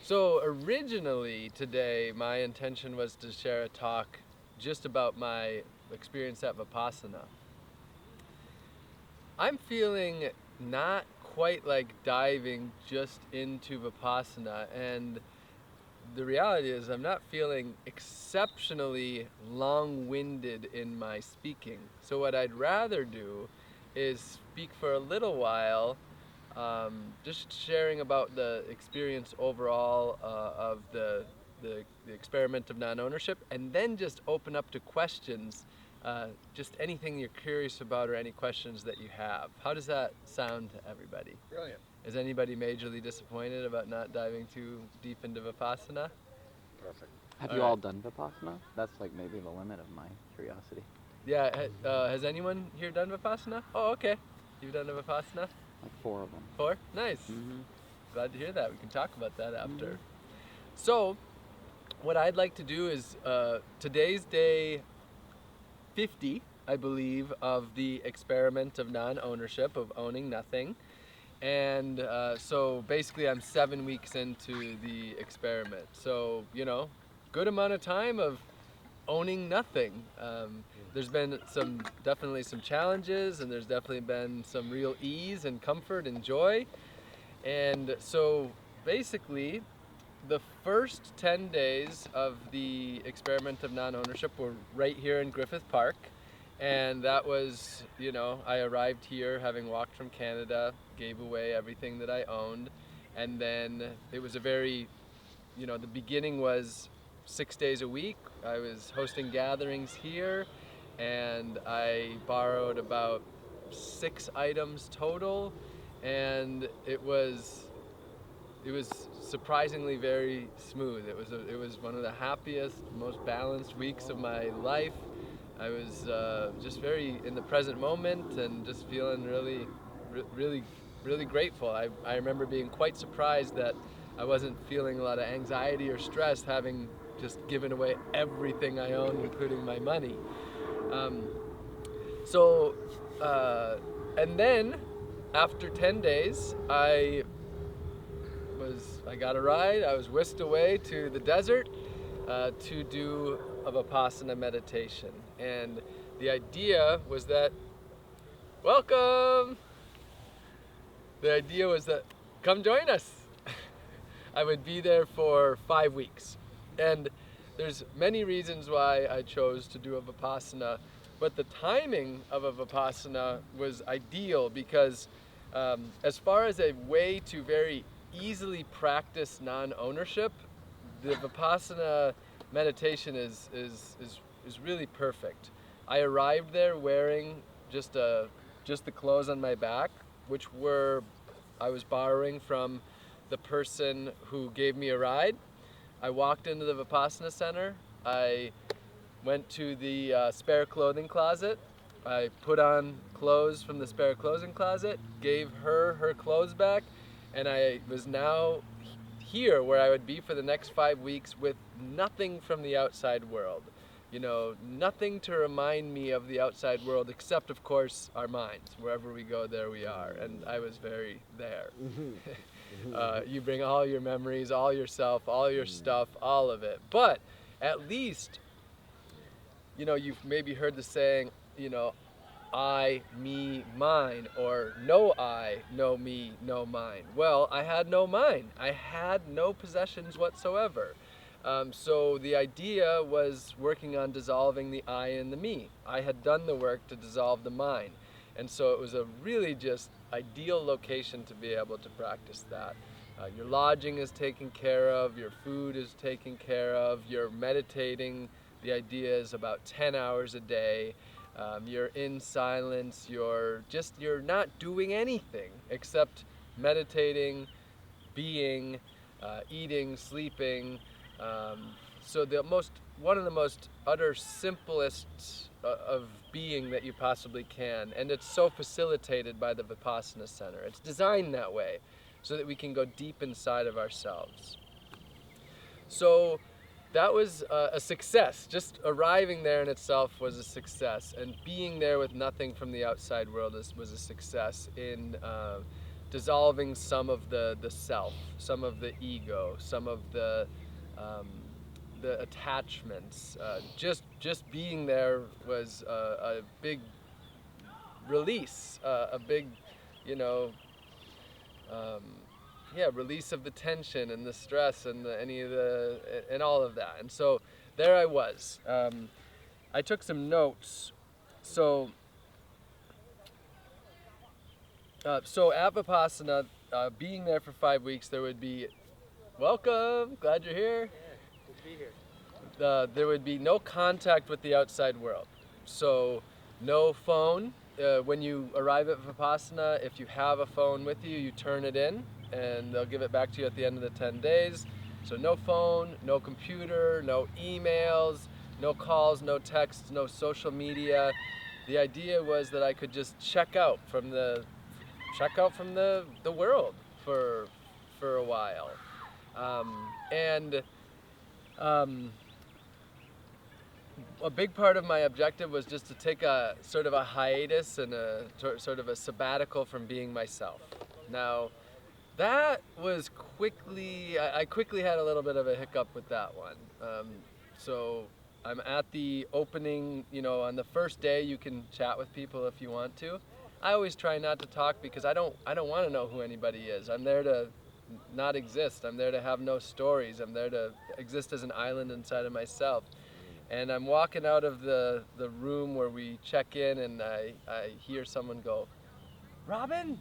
So originally today, my intention was to share a talk just about my experience at Vipassana. I'm feeling not quite like diving just into Vipassana, and the reality is I'm not feeling exceptionally long-winded in my speaking. So what I'd rather do is speak for a little while, just sharing about the experience overall of the experiment of non-ownership, and then just open up to questions, just anything you're curious about or any questions that you have. How does that sound to everybody? Brilliant. Is anybody majorly disappointed about not diving too deep into Vipassana? Perfect. Have All you right. all done Vipassana? That's like maybe the limit of my curiosity. Yeah, has anyone here done Vipassana? Oh, okay. You've done a Vipassana? Like 4 of them. 4? Nice. Mm-hmm. Glad to hear that. We can talk about that after. Mhm. So, what I'd like to do is today's day 50, I believe, of the experiment of non-ownership, of owning nothing. And so basically I'm 7 weeks into the experiment. So, good amount of time of owning nothing. There's been definitely some challenges, and there's definitely been some real ease and comfort and joy. And so basically, the first 10 days of the experiment of non-ownership were right here in Griffith Park. And that was, I arrived here having walked from Canada, gave away everything that I owned. And then it was a very, the beginning was 6 days a week. I was hosting gatherings here, and I borrowed about 6 items total. And it was surprisingly very smooth. It was one of the happiest, most balanced weeks of my life. I was just very in the present moment and just feeling really grateful. I remember being quite surprised that I wasn't feeling a lot of anxiety or stress, having just given away everything I own, including my money. Um, so, and then after 10 days, I got a ride. I was whisked away to the desert to do a Vipassana meditation. And the idea was that, welcome! The idea was that, come join us. I would be there for 5 weeks. And there's many reasons why I chose to do a Vipassana, but the timing of a Vipassana was ideal because as far as a way to very easily practice non-ownership, the Vipassana meditation is really perfect. I arrived there wearing just the clothes on my back, which I was borrowing from the person who gave me a ride. I walked into the Vipassana center. I went to the spare clothing closet. I put on clothes from the spare clothing closet, gave her clothes back, and I was now here where I would be for the next 5 weeks with nothing from the outside world. Nothing to remind me of the outside world except, of course, our minds. Wherever we go, there we are. And I was very there. You bring all your memories, all yourself, all your stuff, all of it. But at least, you've maybe heard the saying, I, me, mine, or no I, no me, no mine. Well, I had no mine. I had no possessions whatsoever. So the idea was working on dissolving the I and the me. I had done the work to dissolve the mine. And so it was a really just ideal location to be able to practice that. Your lodging is taken care of, your food is taken care of, you're meditating. The idea is about 10 hours a day. You're in silence, you're not doing anything except meditating, being, eating, sleeping. So one of the most utter simplest of being that you possibly can, and it's so facilitated by the Vipassana Center. It's designed that way so that we can go deep inside of ourselves. So that was a success. Just arriving there in itself was a success, and being there with nothing from the outside world was a success in dissolving some of the self, some of the ego, some of the attachments. Just being there was a big release, a big, you know, release of the tension and the stress and and all of that. And so there I was. I took some notes. So at Vipassana, being there for 5 weeks, there would be, welcome, glad you're here. Yeah, good to be here. There would be no contact with the outside world. So no phone. When you arrive at Vipassana, if you have a phone with you, you turn it in and they'll give it back to you at the end of the 10 days. So no phone, no computer, no emails, no calls, no texts, no social media. The idea was that I could just check out from the world for a while. A big part of my objective was just to take a sort of a hiatus and a sort of a sabbatical from being myself. Now, that was I quickly had a little bit of a hiccup with that one. So I'm at the opening, on the first day you can chat with people if you want to. I always try not to talk because I don't want to know who anybody is. I'm there to not exist. I'm there to have no stories. I'm there to exist as an island inside of myself. And I'm walking out of the room where we check in and I hear someone go, "Robin?"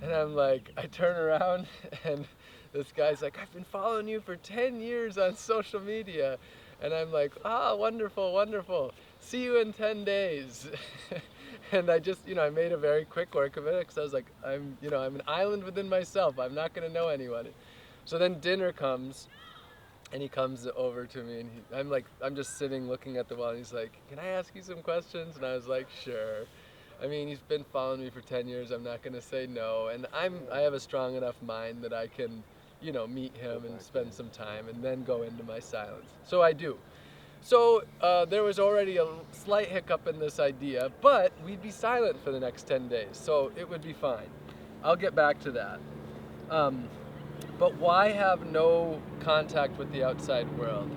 And I'm like, I turn around and this guy's like, "I've been following you for 10 years on social media." And I'm like, wonderful, wonderful. See you in 10 days. And I just, I made a very quick work of it because I was like, I'm an island within myself. I'm not going to know anyone. So then dinner comes and he comes over to me and I'm just sitting looking at the wall and he's like, "Can I ask you some questions?" And I was like, "Sure." I mean, he's been following me for 10 years. I'm not going to say no. And I have a strong enough mind that I can, meet him and spend some time and then go into my silence. So I do. So there was already a slight hiccup in this idea, but we'd be silent for the next 10 days. So it would be fine. I'll get back to that. But why have no contact with the outside world?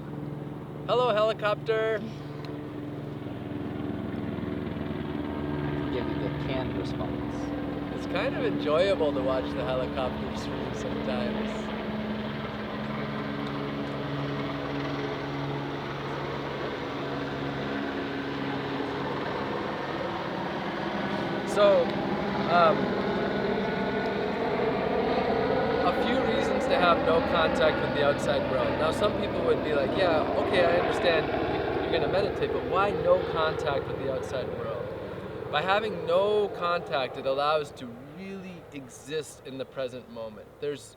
Hello, helicopter. Give you the canned response. It's kind of enjoyable to watch the helicopters through sometimes. So, a few reasons to have no contact with the outside world. Now, some people would be like, yeah, okay, I understand you're going to meditate, but why no contact with the outside world? By having no contact, it allows to really exist in the present moment.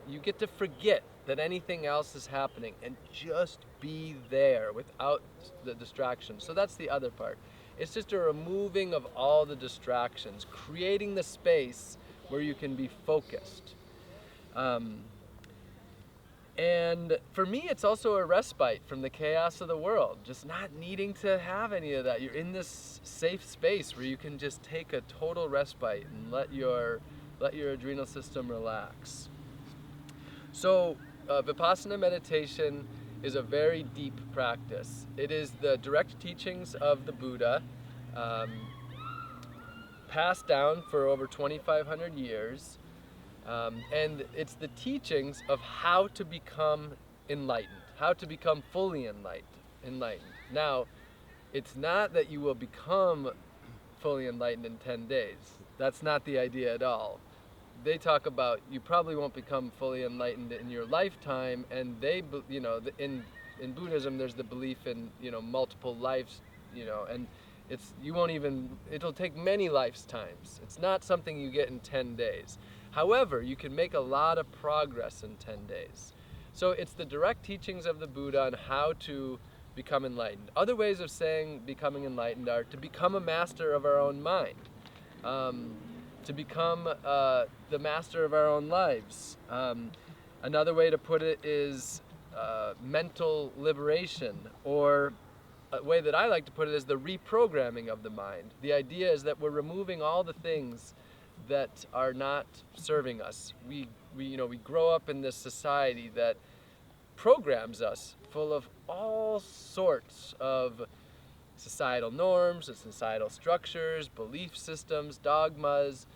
You get to forget that anything else is happening and just be there without the distractions. So that's the other part. It's just a removing of all the distractions, creating the space where you can be focused. And for me, it's also a respite from the chaos of the world, just not needing to have any of that. You're in this safe space where you can just take a total respite and let your adrenal system relax. So Vipassana meditation is a very deep practice. It is the direct teachings of the Buddha, passed down for over 2,500 years. And it's the teachings of how to become enlightened, how to become fully enlightened. Now, it's not that you will become fully enlightened in 10 days. That's not the idea at all. They talk about you probably won't become fully enlightened in your lifetime, and in Buddhism there's the belief in multiple lives, and it'll take many lifetimes. It's not something you get in 10 days. However, you can make a lot of progress in 10 days. So it's the direct teachings of the Buddha on how to become enlightened. Other ways of saying becoming enlightened are to become a master of our own mind, to become the master of our own lives. Another way to put it is mental liberation, or a way that I like to put it is the reprogramming of the mind. The idea is that we're removing all the things that are not serving us. We grow up in this society that programs us full of all sorts of societal norms and societal structures, belief systems, dogmas,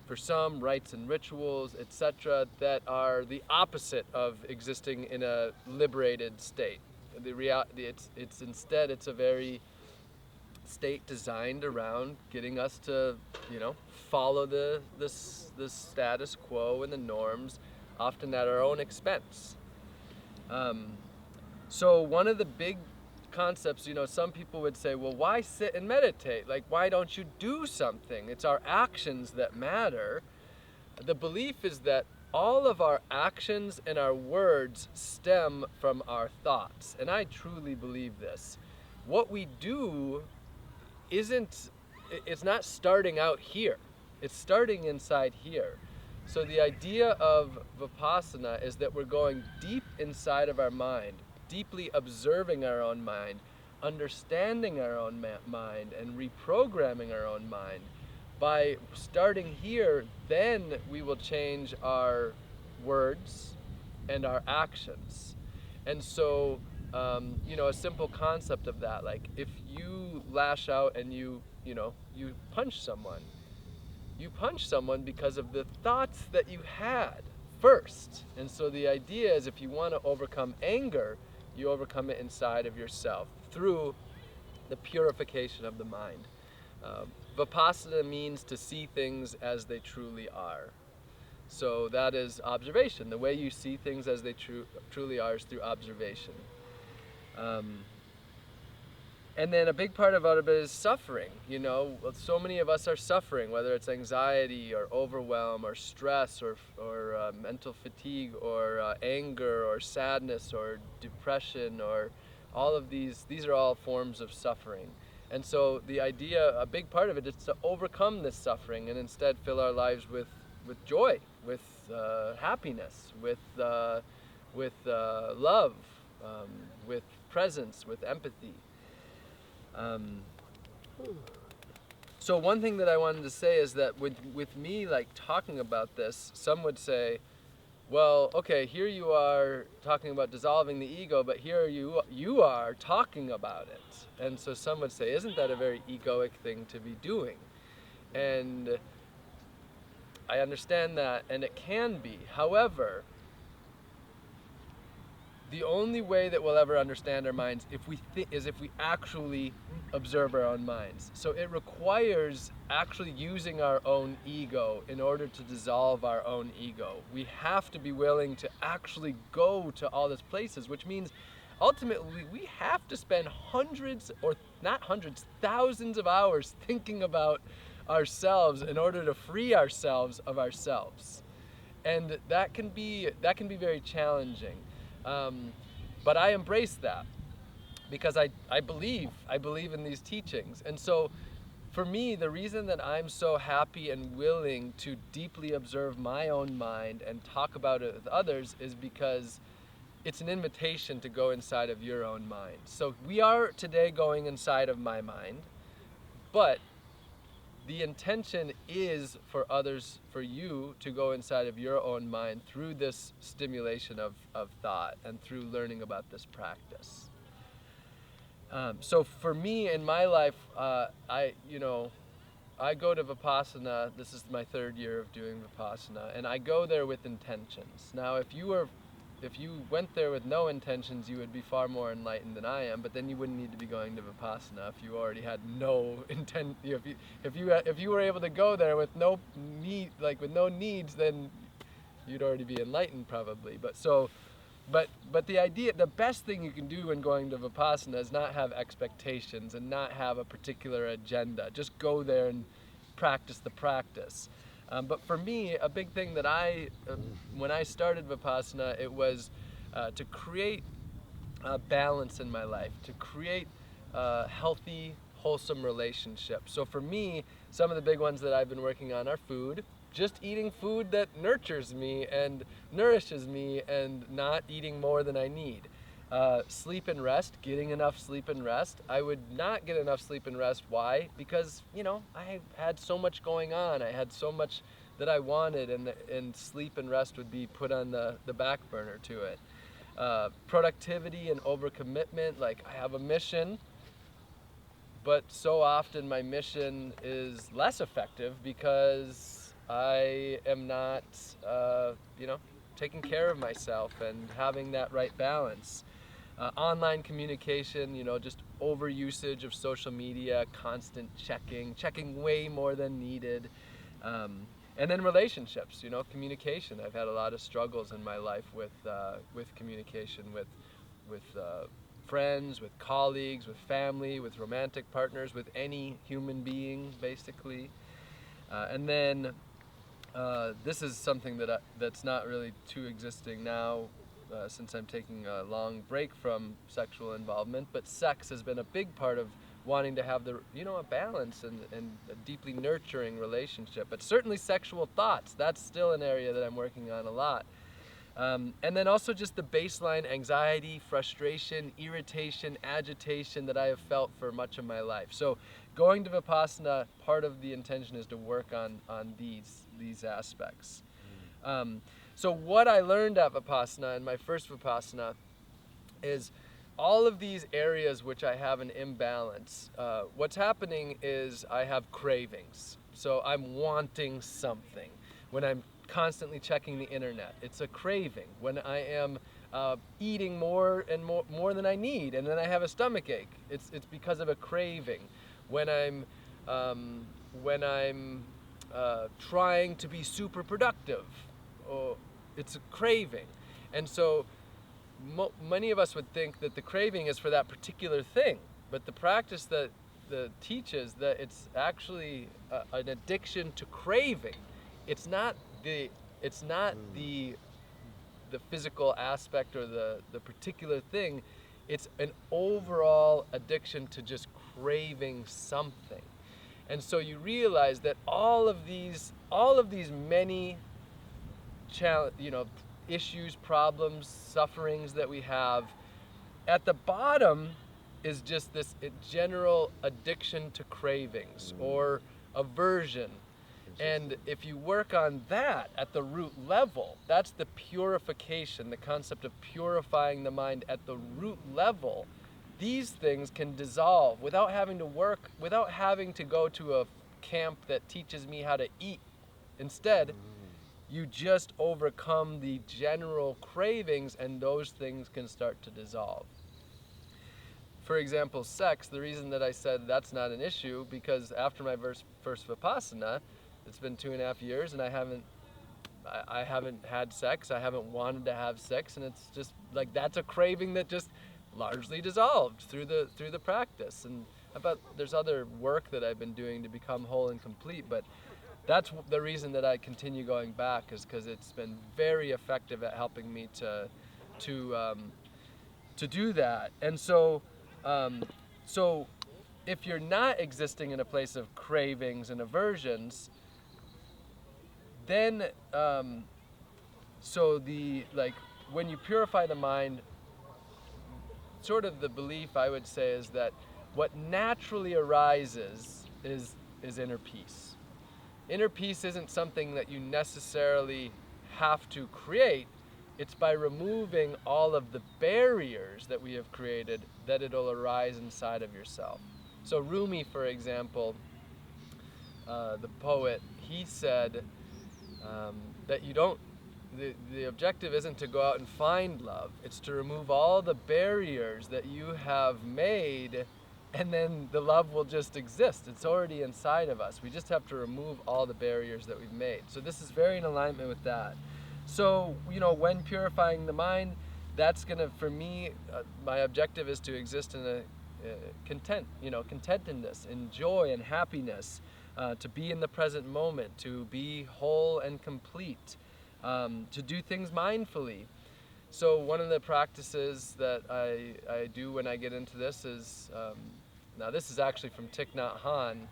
for some rites and rituals, etc., that are the opposite of existing in a liberated state. It's a very state designed around getting us to, follow the status quo and the norms, often at our own expense. So one of the big concepts, some people would say, well, why sit and meditate? Like, why don't you do something? It's our actions that matter. The belief is that all of our actions and our words stem from our thoughts. And I truly believe this. What we do it's not starting out here. It's starting inside here. So the idea of Vipassana is that we're going deep inside of our mind, deeply observing our own mind, understanding our own mind, and reprogramming our own mind. By starting here, then we will change our words and our actions. And so, a simple concept of that, like if you lash out and you punch someone, because of the thoughts that you had first. And so the idea is, if you want to overcome anger, you overcome it inside of yourself through the purification of the mind. Vipassana means to see things as they truly are. So that is observation. The way you see things as they truly are is through observation. And then a big part about it is suffering. So many of us are suffering, whether it's anxiety or overwhelm or stress or mental fatigue or anger or sadness or depression, or all of these are all forms of suffering. And so the idea, a big part of it, is to overcome this suffering and instead fill our lives with joy, with happiness, with love, with presence, with empathy. So one thing that I wanted to say is that with me, like, talking about this, some would say, well, okay, here you are talking about dissolving the ego, but here you are talking about it. And so some would say, isn't that a very egoic thing to be doing? And I understand that, and it can be. However, the only way that we'll ever understand our minds is if we actually observe our own minds. So it requires actually using our own ego in order to dissolve our own ego. We have to be willing to actually go to all these places, which means ultimately we have to spend thousands of hours thinking about ourselves in order to free ourselves of ourselves. And that can be very challenging. But I embrace that because I believe in these teachings. And so for me, the reason that I'm so happy and willing to deeply observe my own mind and talk about it with others is because it's an invitation to go inside of your own mind. So we are today going inside of my mind, but the intention is for others, for you to go inside of your own mind through this stimulation of thought and through learning about this practice. So for me in my life, I go to Vipassana. This is my third year of doing Vipassana, and I go there with intentions. Now, if you went there with no intentions, you would be far more enlightened than I am. But then you wouldn't need to be going to Vipassana if you already had no intent. If you were able to go there with no need, like with no needs, then you'd already be enlightened probably. But the idea, the best thing you can do when going to Vipassana is not have expectations and not have a particular agenda. Just go there and practice the practice. But for me, a big thing that when I started Vipassana, it was to create balance in my life, to create healthy, wholesome relationships. So for me, some of the big ones that I've been working on are food, just eating food that nurtures me and nourishes me and not eating more than I need. Sleep and rest, getting enough sleep and rest. I would not get enough sleep and rest. Why? Because, I had so much going on. I had so much that I wanted, and sleep and rest would be put on the back burner to it. Productivity and overcommitment, like I have a mission, but so often my mission is less effective because I am not, taking care of myself and having that right balance. Online communication, just overusage of social media, constant checking way more than needed. And then relationships, communication. I've had a lot of struggles in my life with communication, with friends, with colleagues, with family, with romantic partners, with any human being, basically. And then this is something that's not really too existing now, since I'm taking a long break from sexual involvement, but sex has been a big part of wanting to have a balance and a deeply nurturing relationship. But certainly sexual thoughts, that's still an area that I'm working on a lot. And then also just the baseline anxiety, frustration, irritation, agitation that I have felt for much of my life. So going to Vipassana, part of the intention is to work on these aspects. So what I learned at Vipassana, in my first Vipassana, is all of these areas which I have an imbalance. What's happening is I have cravings. So I'm wanting something. When I'm constantly checking the internet, it's a craving. When I am eating more and more than I need, and then I have a stomach ache, it's because of a craving. When I'm trying to be super productive, it's a craving. And so many of us would think that the craving is for that particular thing, but the practice that teaches that it's actually an addiction to craving. It's not the physical aspect or the particular thing. It's an overall addiction to just craving something. And so you realize that all of these many issues, problems, sufferings that we have, at the bottom is just this general addiction to cravings or aversion. And if you work on that at the root level, that's the purification, the concept of purifying the mind at the root level. These things can dissolve without having to work, without having to go to a camp that teaches me how to eat. Instead, you just overcome the general cravings, and those things can start to dissolve. For example, sex, the reason that I said that's not an issue, because after my first Vipassana, it's been 2.5 years, and I haven't had sex, I haven't wanted to have sex, and it's just like that's a craving that just largely dissolved through the practice. And there's other work that I've been doing to become whole and complete, but that's the reason that I continue going back, is because it's been very effective at helping me to do that. And so if you're not existing in a place of cravings and aversions, then when you purify the mind, sort of the belief I would say is that what naturally arises is inner peace. Inner peace isn't something that you necessarily have to create. It's by removing all of the barriers that we have created that it'll arise inside of yourself. So Rumi, for example, the poet, he said that the objective isn't to go out and find love. It's to remove all the barriers that you have made, and then the love will just exist. It's already inside of us. We just have to remove all the barriers that we've made. So this is very in alignment with that. So, when purifying the mind, that's gonna, for me, my objective is to exist in a contentedness, in joy and happiness, to be in the present moment, to be whole and complete, to do things mindfully. So one of the practices that I do when I get into this is, now this is actually from Thich Nhat Hanh,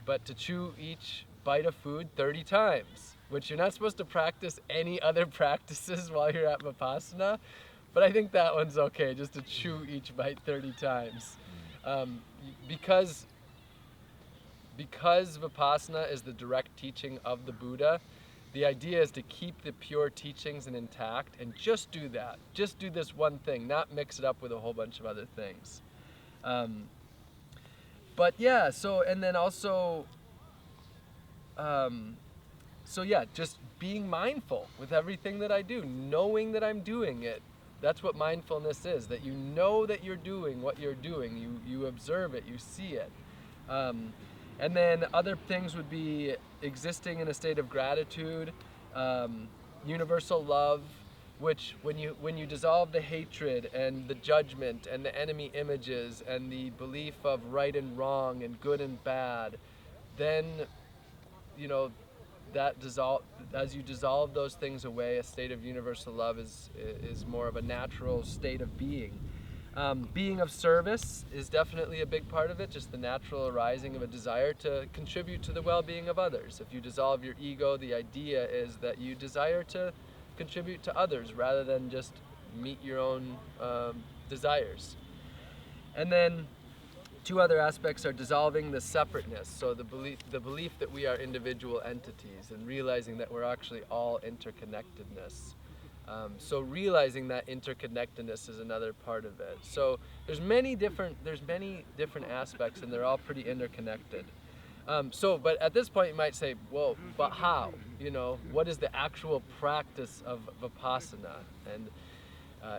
but to chew each bite of food 30 times, which you're not supposed to practice any other practices while you're at Vipassana. But I think that one's okay, just to chew each bite 30 times. Because Vipassana is the direct teaching of the Buddha, the idea is to keep the pure teachings intact and just do that. Just do this one thing, not mix it up with a whole bunch of other things. But yeah, and then also, just being mindful with everything that I do, knowing that I'm doing it. That's what mindfulness is, that you know that you're doing what you're doing. You observe it, you see it. And then other things would be existing in a state of gratitude, universal love, which when you dissolve the hatred and the judgment and the enemy images and the belief of right and wrong and good and bad, then as you dissolve those things away, a state of universal love is more of a natural state of being. Being of service is definitely a big part of it, just the natural arising of a desire to contribute to the well-being of others. If you dissolve your ego, the idea is that you desire to contribute to others rather than just meet your own desires. And then two other aspects are dissolving the separateness, so the belief that we are individual entities and realizing that we're actually all interconnectedness. So realizing that interconnectedness is another part of it. So there's many different aspects, and they're all pretty interconnected. But at this point you might say, well, but how? What is the actual practice of Vipassana? And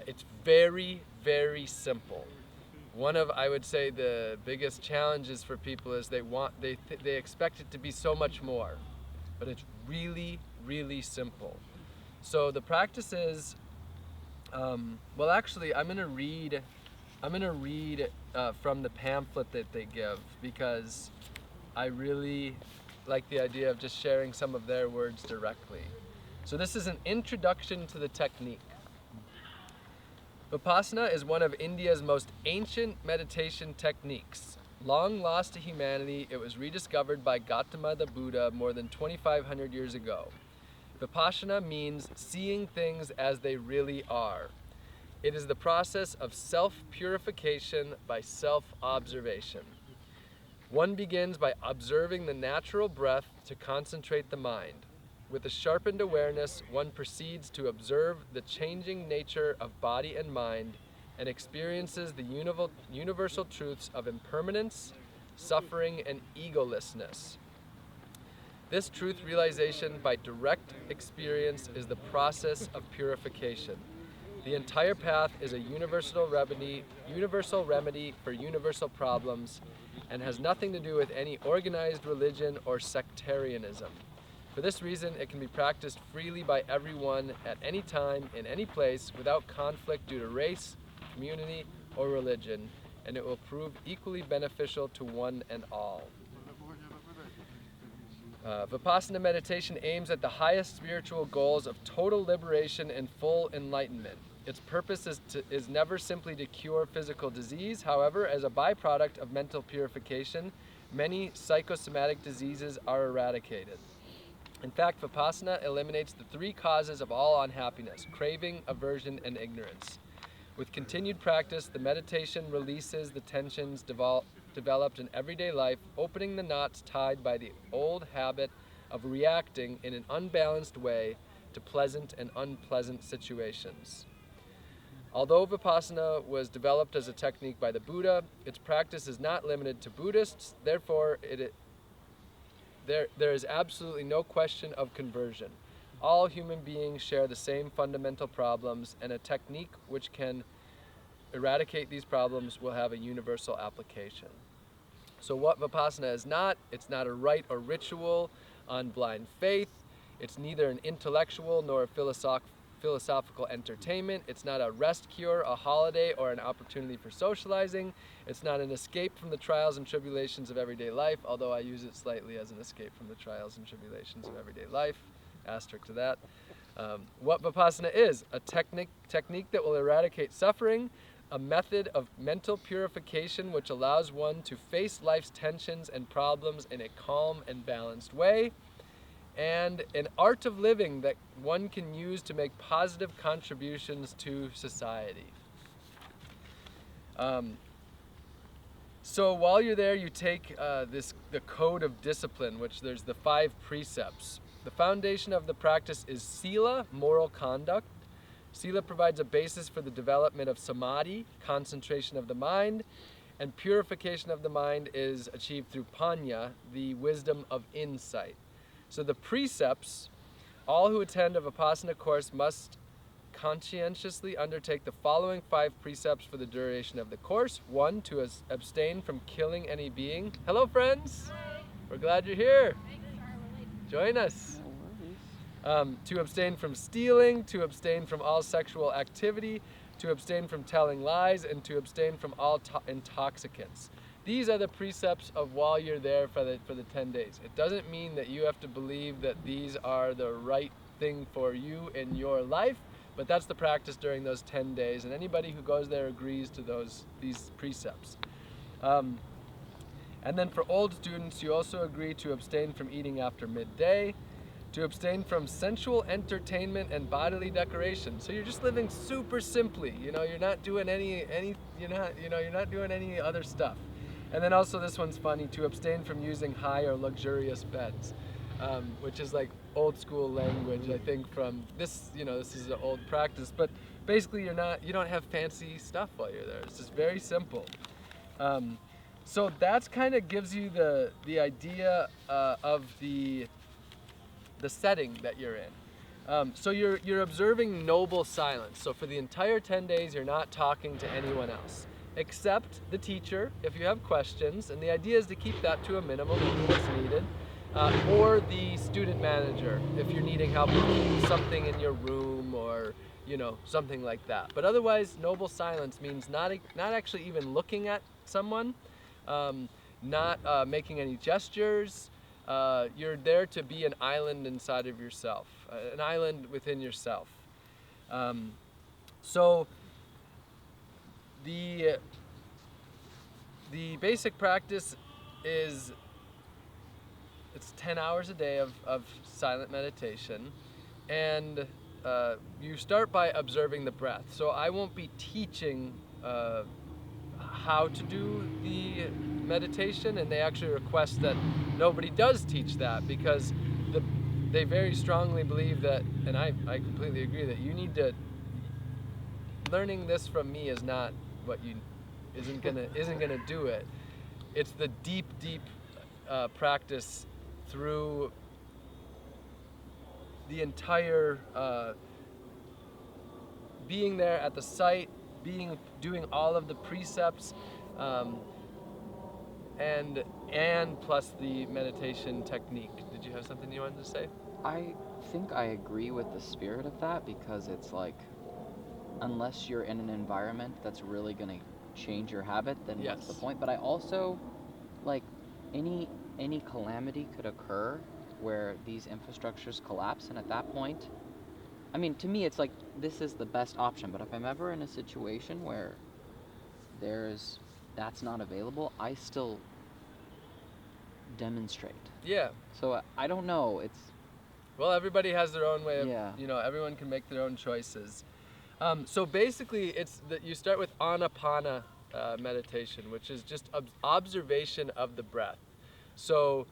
it's very, very simple. One of, I would say, the biggest challenges for people is they expect it to be so much more, but it's really, really simple. So the practice is, actually, I'm gonna read from the pamphlet that they give, because I really like the idea of just sharing some of their words directly. So this is an introduction to the technique. Vipassana is one of India's most ancient meditation techniques. Long lost to humanity, it was rediscovered by Gautama the Buddha more than 2,500 years ago. Vipassana means seeing things as they really are. It is the process of self-purification by self-observation. One begins by observing the natural breath to concentrate the mind. With a sharpened awareness, one proceeds to observe the changing nature of body and mind and experiences the universal truths of impermanence, suffering, and egolessness. This truth realization by direct experience is the process of purification. The entire path is a universal remedy for universal problems and has nothing to do with any organized religion or sectarianism. For this reason, it can be practiced freely by everyone at any time, in any place, without conflict due to race, community, or religion, and it will prove equally beneficial to one and all. Vipassana meditation aims at the highest spiritual goals of total liberation and full enlightenment. Its purpose is never simply to cure physical disease. However, as a byproduct of mental purification, many psychosomatic diseases are eradicated. In fact, Vipassana eliminates the three causes of all unhappiness: craving, aversion, and ignorance. With continued practice, the meditation releases the tensions developed in everyday life, opening the knots tied by the old habit of reacting in an unbalanced way to pleasant and unpleasant situations. Although Vipassana was developed as a technique by the Buddha, its practice is not limited to Buddhists. Therefore, there is absolutely no question of conversion. All human beings share the same fundamental problems, and a technique which can eradicate these problems will have a universal application. So what Vipassana is not, it's not a rite or ritual on blind faith. It's neither an intellectual nor a philosophical entertainment. It's not a rest cure, a holiday, or an opportunity for socializing. It's not an escape from the trials and tribulations of everyday life, although I use it slightly as an escape from the trials and tribulations of everyday life. Asterisk to that. What Vipassana is: a technique that will eradicate suffering, a method of mental purification which allows one to face life's tensions and problems in a calm and balanced way, and an art of living that one can use to make positive contributions to society. So while you're there, you take the code of discipline, which there's the 5 precepts. The foundation of the practice is sila, moral conduct. Sila provides a basis for the development of samadhi, concentration of the mind, and purification of the mind is achieved through panya, the wisdom of insight. So the precepts, all who attend a Vipassana course must conscientiously undertake the following 5 precepts for the duration of the course. 1, to abstain from killing any being. Hello, friends. Hi. We're glad you're here. Thanks, Charlie. Join us. No worries. To abstain from stealing, to abstain from all sexual activity, to abstain from telling lies, and to abstain from all intoxicants. These are the precepts of while you're there for the 10 days. It doesn't mean that you have to believe that these are the right thing for you in your life, but that's the practice during those 10 days, and anybody who goes there agrees to these precepts. And then for old students, you also agree to abstain from eating after midday, to abstain from sensual entertainment and bodily decoration. So you're just living super simply. You're not doing you're not doing any other stuff. And then also this one's funny, to abstain from using high or luxurious beds, which is like old school language, I think, from this. This is an old practice, but basically you don't have fancy stuff while you're there. It's just very simple. So that's kind of gives you the idea of the setting that you're in. So you're observing noble silence. So for the entire 10 days, you're not talking to anyone else, except the teacher if you have questions, and the idea is to keep that to a minimum if it's needed, or the student manager if you're needing help with something in your room or something like that. But otherwise, noble silence means not actually even looking at someone, not making any gestures. You're there to be an island inside of yourself, an island within yourself. So the basic practice is it's 10 hours a day of silent meditation, and you start by observing the breath. So I won't be teaching how to do the meditation, and they actually request that nobody does teach that, because they very strongly believe that, and I completely agree, that you need to, learning this from me is not what isn't gonna do it. It's the deep practice through the entire being there at the site, doing all of the precepts, and plus the meditation technique. Did you have something you wanted to say? I think I agree with the spirit of that, because it's like, unless you're in an environment that's really going to change your habit, then Yes. what's the point? But I also, like, any calamity could occur where these infrastructures collapse, and at that point, I mean, to me, it's like, this is the best option. But if I'm ever in a situation where that's not available, I still demonstrate. Yeah. So I don't know. Well, everybody has their own way of, Yeah. Everyone can make their own choices. So basically, it's that you start with anapana meditation, which is just observation of the breath. So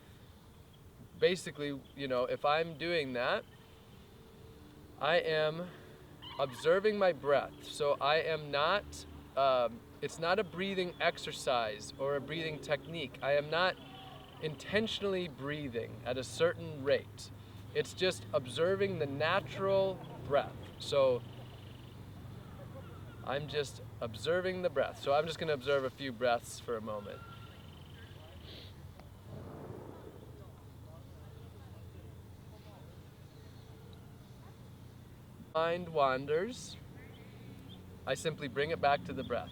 basically, if I'm doing that, I am observing my breath. So I am not, it's not a breathing exercise or a breathing technique. I am not intentionally breathing at a certain rate. It's just observing the natural breath. So I'm just observing the breath. So I'm just going to observe a few breaths for a moment. Mind wanders, I simply bring it back to the breath.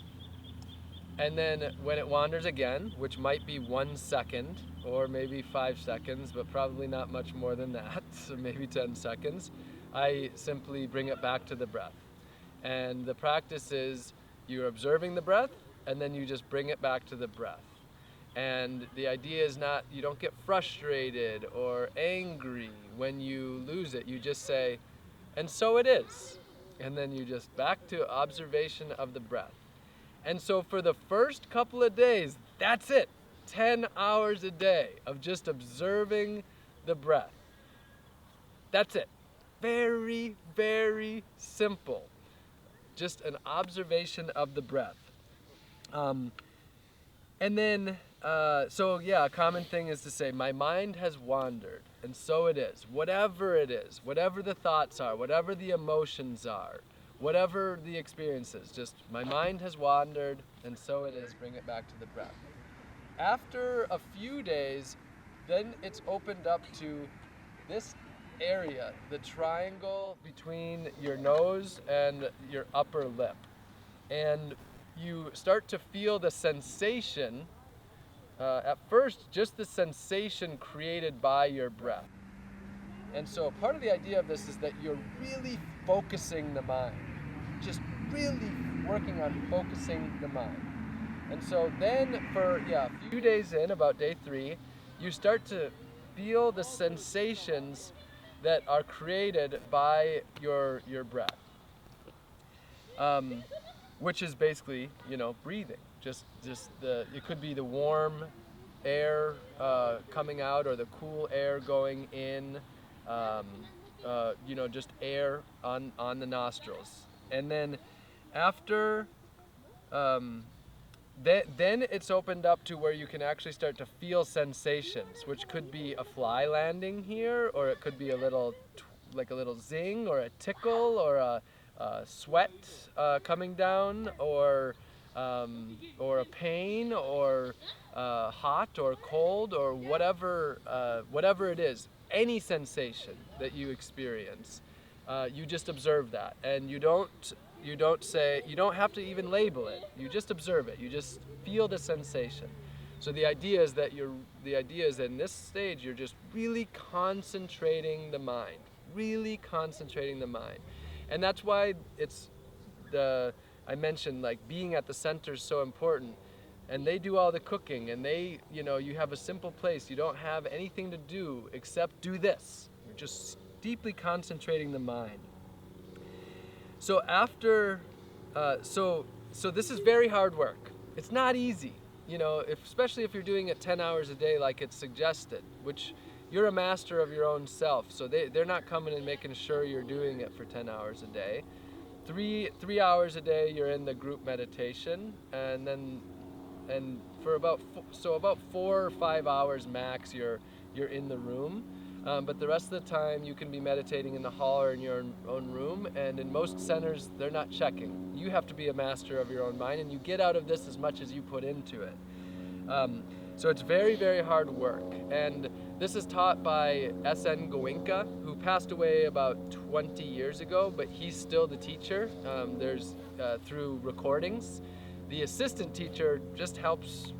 And then when it wanders again, which might be 1 second or maybe 5 seconds, but probably not much more than that, so maybe 10 seconds, I simply bring it back to the breath. And the practice is you're observing the breath, and then you just bring it back to the breath. And the idea is not, you don't get frustrated or angry when you lose it. You just say, and so it is. And then you just back to observation of the breath. And so for the first couple of days, that's it. 10 hours a day of just observing the breath. That's it. Very, very simple. Just an observation of the breath. And then, a common thing is to say, my mind has wandered, and so it is. Whatever it is, whatever the thoughts are, whatever the emotions are, whatever the experience is, just my mind has wandered, and so it is. Bring it back to the breath. After a few days, then it's opened up to this area, the triangle between your nose and your upper lip. And you start to feel the sensation, at first just the sensation created by your breath. And so part of the idea of this is that you're really focusing the mind, just really working on focusing the mind. And so then for a few days in, about day 3, you start to feel the sensations that are created by your breath. Which is basically, breathing. It could be the warm air coming out or the cool air going in, just air on the nostrils. And then after, then it's opened up to where you can actually start to feel sensations, which could be a fly landing here, or it could be a little zing or a tickle or a sweat coming down, or a pain, or hot or cold, or whatever it is, any sensation that you experience, you just observe that, and you don't have to even label it. You just observe it. You just feel the sensation. So the idea is that in this stage you're just really concentrating the mind. And that's why I mentioned being at the center is so important. And they do all the cooking, and you have a simple place. You don't have anything to do except do this. You're just deeply concentrating the mind. So after, so this is very hard work. It's not easy, especially if you're doing it 10 hours a day like it's suggested, which you're a master of your own self. So they're not coming and making sure you're doing it for 10 hours a day. 3 hours a day you're in the group meditation, and for about 4 or 5 hours max you're in the room. But the rest of the time you can be meditating in the hall or in your own room, and in most centers they're not checking. You have to be a master of your own mind, and you get out of this as much as you put into it. So it's very, very hard work. And this is taught by S.N. Goenka, who passed away about 20 years ago, but he's still the teacher. There's through recordings. The assistant teacher just helps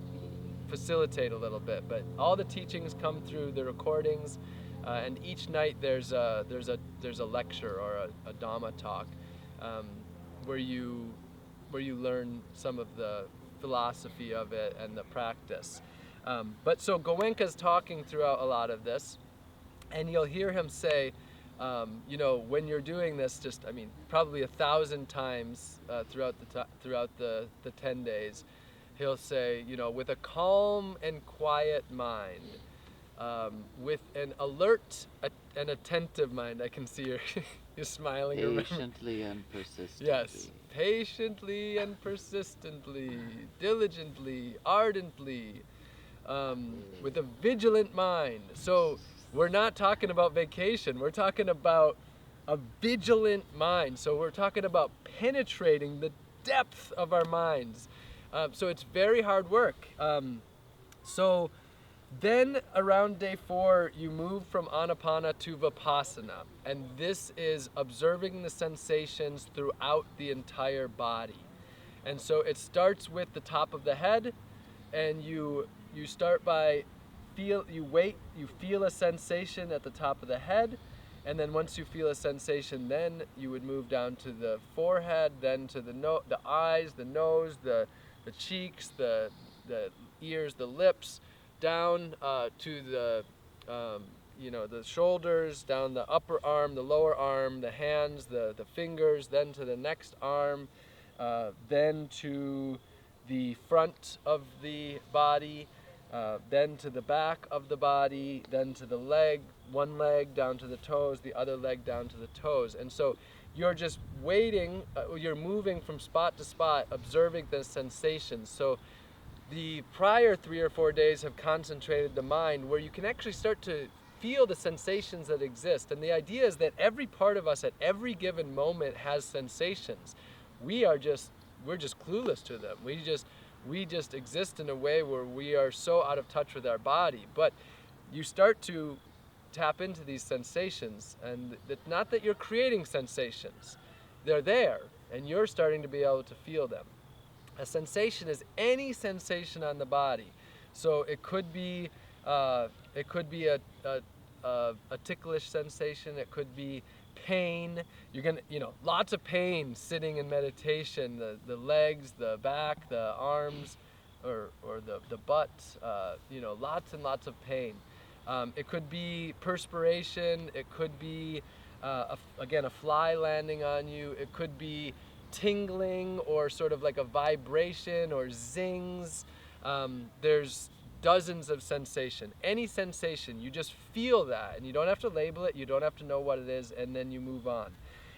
facilitate a little bit, but all the teachings come through the recordings. And each night there's a lecture or a Dhamma talk where you learn some of the philosophy of it and the practice. But so Goenka's talking throughout a lot of this, and you'll hear him say, when you're doing this, probably 1,000 times throughout the 10 days, he'll say, with a calm and quiet mind. With an alert and attentive mind. I can see you're smiling. Patiently and persistently. Yes, patiently and persistently, diligently, ardently, with a vigilant mind. So we're not talking about vacation. We're talking about a vigilant mind. So we're talking about penetrating the depth of our minds. So it's very hard work. Then around day 4, you move from Anapana to Vipassana, and this is observing the sensations throughout the entire body. And so it starts with the top of the head, and you start by you feel a sensation at the top of the head, and then once you feel a sensation, then you would move down to the forehead, then to the eyes, the nose, the cheeks, the ears, the lips, down to the the shoulders, down the upper arm, the lower arm, the hands, the fingers, then to the next arm, then to the front of the body, then to the back of the body, then to the leg, one leg down to the toes, the other leg down to the toes. And so you're just waiting, you're moving from spot to spot, observing the sensations. So the prior 3 or 4 days have concentrated the mind where you can actually start to feel the sensations that exist. And the idea is that every part of us at every given moment has sensations. We're just clueless to them. We just exist in a way where we are so out of touch with our body. But you start to tap into these sensations, and not that you're creating sensations. They're there, and you're starting to be able to feel them. A sensation is any sensation on the body. So it could be a ticklish sensation. It could be pain. You're gonna, lots of pain sitting in meditation. The legs, the back, the arms, or the butt. Lots and lots of pain. It could be perspiration. It could be a fly landing on you. It could be tingling or sort of like a vibration or zings. There's dozens of sensation. Any sensation, you just feel that, and you don't have to label it, you don't have to know what it is, and then you move on.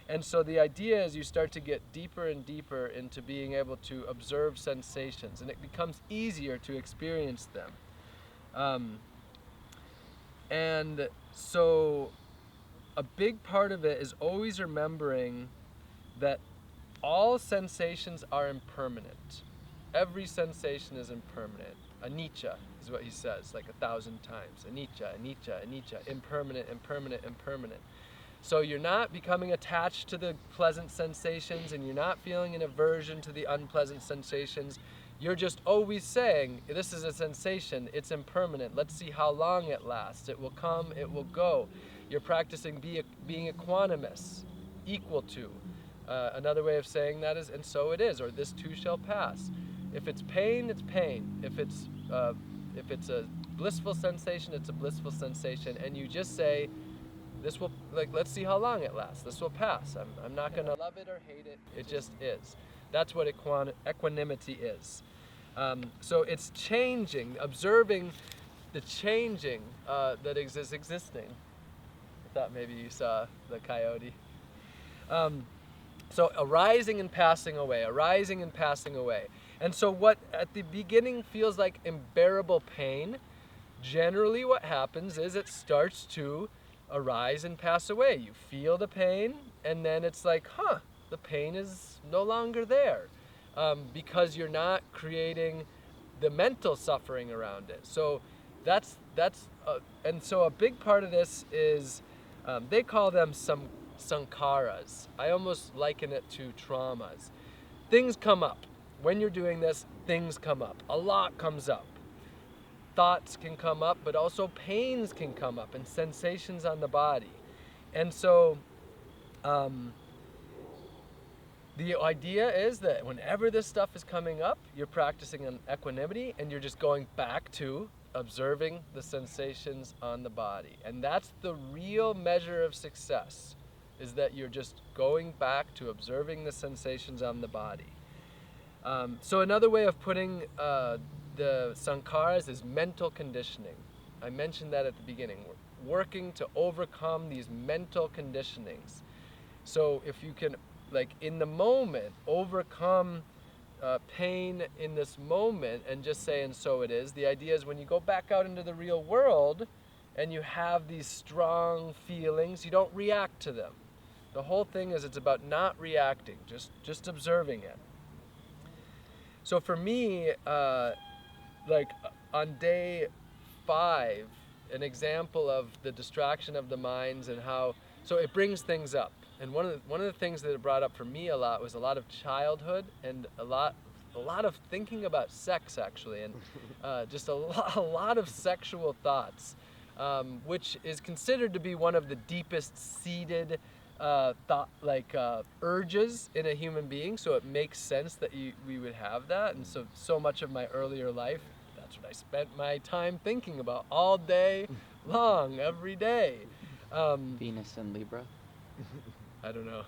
And so the idea is you start to get deeper and deeper into being able to observe sensations, and it becomes easier to experience them. And so a big part of it is always remembering that all sensations are impermanent. Every sensation is impermanent. Anicca is what he says, like 1,000 times. Anicca, anicca, anicca. Impermanent, impermanent, impermanent. So you're not becoming attached to the pleasant sensations, and you're not feeling an aversion to the unpleasant sensations. You're just always saying, this is a sensation, it's impermanent. Let's see how long it lasts. It will come, it will go. You're practicing being equanimous, equal to. Another way of saying that is, and so it is, or this too shall pass. If it's pain, it's pain. If it's a blissful sensation, it's a blissful sensation. And you just say, this will, let's see how long it lasts. This will pass. I'm not going to love it or hate it. It just is. That's what equanimity is. So it's changing, observing the changing that is existing. I thought maybe you saw the coyote. So arising and passing away, arising and passing away. And so what at the beginning feels like unbearable pain, generally what happens is it starts to arise and pass away. You feel the pain, and then it's like, the pain is no longer there, because you're not creating the mental suffering around it. So and so a big part of this is, they call them some sankharas. I almost liken it to traumas. Things come up. When you're doing this, things come up. A lot comes up. Thoughts can come up, but also pains can come up and sensations on the body. And so the idea is that whenever this stuff is coming up, you're practicing an equanimity, and you're just going back to observing the sensations on the body. And that's the real measure of success, is that you're just going back to observing the sensations on the body. So another way of putting the sankharas is mental conditioning. I mentioned that at the beginning. We're working to overcome these mental conditionings. So if you can, in the moment, overcome pain in this moment and just say, and so it is. The idea is when you go back out into the real world and you have these strong feelings, you don't react to them. The whole thing is it's about not reacting, just observing it. So for me, on day 5, an example of the distraction of the minds and how, so it brings things up. And one of the things that it brought up for me a lot was a lot of childhood and a lot of thinking about sex, actually, and just a lot of sexual thoughts, which is considered to be one of the deepest seated urges in a human being. So it makes sense that we would have that. And so much of my earlier life, That's what I spent my time thinking about all day long, every day. Venus and Libra? I don't know.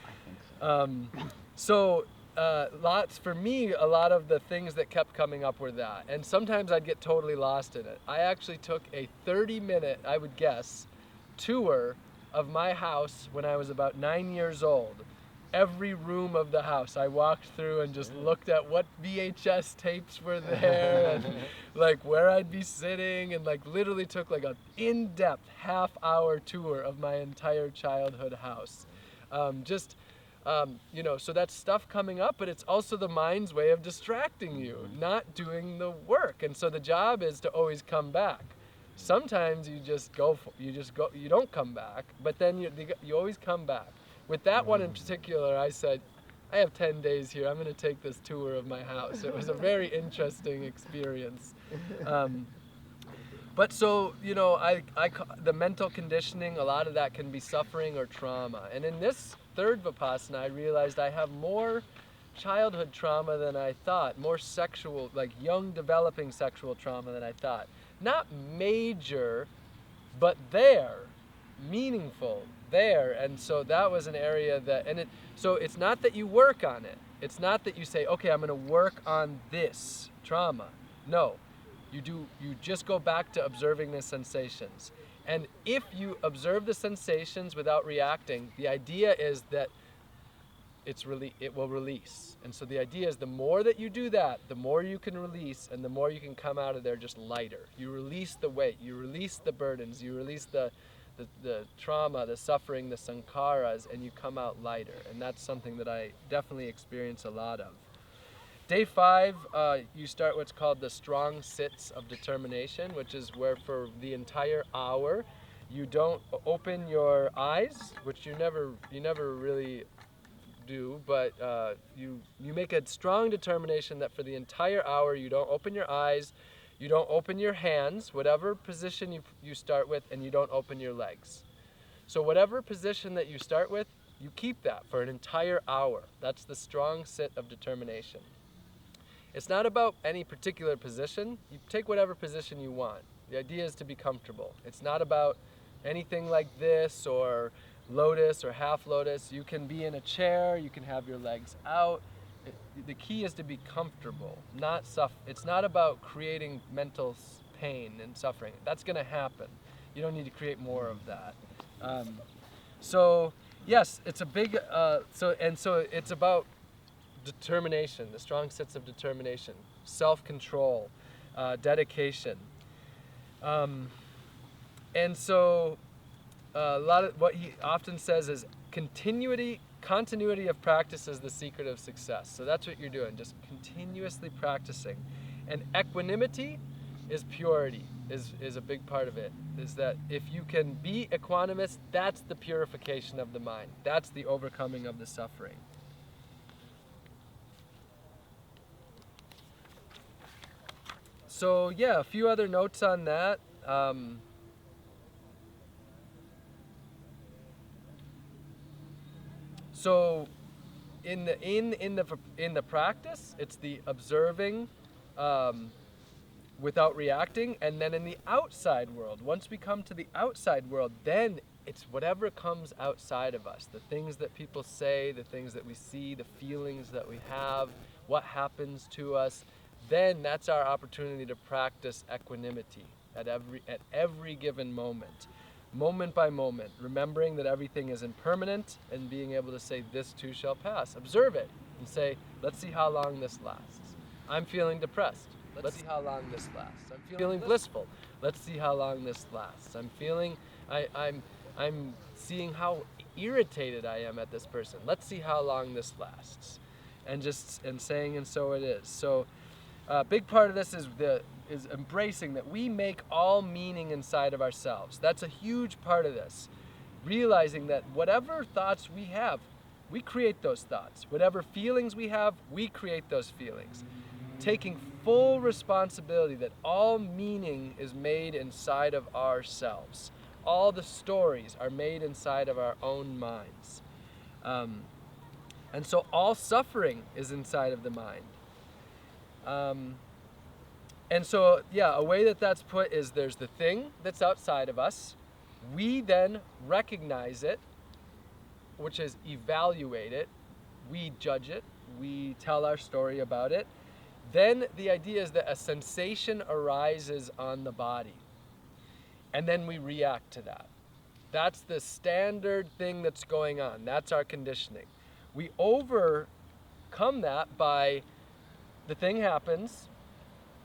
I think so. Lots for me, a lot of the things that kept coming up were that, and sometimes I'd get totally lost in it. I actually took a 30-minute, I would guess, tour of my house when I was about 9 years old. Every room of the house I walked through and just looked at what VHS tapes were there and like where I'd be sitting, and like literally took like an in-depth half-hour tour of my entire childhood house. So that's stuff coming up, but it's also the mind's way of distracting you, not doing the work. And so the job is to always come back. Sometimes you don't come back, but then you always come back. With that one in particular, I said, I have 10 days here. I'm going to take this tour of my house. It was a very interesting experience. But so, the mental conditioning, a lot of that can be suffering or trauma. And in this third Vipassana, I realized I have more childhood trauma than I thought, more sexual, like young developing sexual trauma than I thought. Not major, but meaningful there. And so that was an area so it's not that you work on it. It's not that you say, okay, I'm going to work on this trauma. No. You just go back to observing the sensations. And if you observe the sensations without reacting, the idea is that it will release. And so the idea is the more that you do that, the more you can release, and the more you can come out of there just lighter. You release the weight, you release the burdens, you release the trauma, the suffering, the sankharas, and you come out lighter. And that's something that I definitely experience a lot of. Day 5, you start what's called the strong sits of determination, which is where for the entire hour you don't open your eyes, which you never really do, but you make a strong determination that for the entire hour you don't open your eyes, you don't open your hands, whatever position you start with, and you don't open your legs. So whatever position that you start with, you keep that for an entire hour. That's the strong sit of determination. It's not about any particular position. You take whatever position you want. The idea is to be comfortable. It's not about anything like this or lotus or half lotus. You can be in a chair, you can have your legs out. The key is to be comfortable, not suffer. It's not about creating mental pain and suffering. That's going to happen. You don't need to create more of that. So yes, it's a big, so it's about determination, the strong sets of determination, self-control, dedication. And so a lot of what he often says is continuity of practice is the secret of success. So that's what you're doing, just continuously practicing. And equanimity is purity, is a big part of it, is that if you can be equanimous, that's the purification of the mind. That's the overcoming of the suffering. So yeah, a few other notes on that. So in the practice, it's the observing without reacting, and then in the outside world, once we come to the outside world, then it's whatever comes outside of us, the things that people say, the things that we see, the feelings that we have, what happens to us. Then that's our opportunity to practice equanimity at every given moment by moment, remembering that everything is impermanent and being able to say, this too shall pass. Observe it and say, let's see how long this lasts. I'm feeling depressed. Let's see how long this lasts. I'm feeling blissful. Let's see how long this lasts. I'm seeing how irritated I am at this person. Let's see how long this lasts. And saying, and so it is. So a big part of this is embracing that we make all meaning inside of ourselves. That's a huge part of this. Realizing that whatever thoughts we have, we create those thoughts. Whatever feelings we have, we create those feelings. Taking full responsibility that all meaning is made inside of ourselves. All the stories are made inside of our own minds. And so all suffering is inside of the mind. And so, yeah, a way that that's put is there's the thing that's outside of us. We then recognize it, which is evaluate it. We judge it. We tell our story about it. Then the idea is that a sensation arises on the body. And then we react to that. That's the standard thing that's going on. That's our conditioning. We overcome that by the thing happens,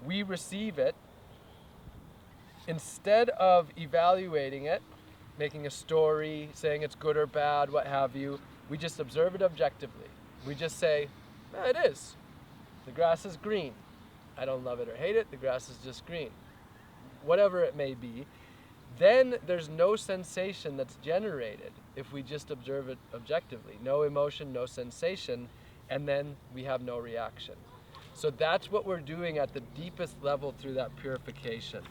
we receive it. Instead of evaluating it, making a story, saying it's good or bad, what have you, we just observe it objectively. We just say, it is. The grass is green. I don't love it or hate it. The grass is just green. Whatever it may be. Then there's no sensation that's generated if we just observe it objectively. No emotion, no sensation, and then we have no reaction. So that's what we're doing at the deepest level through that purification.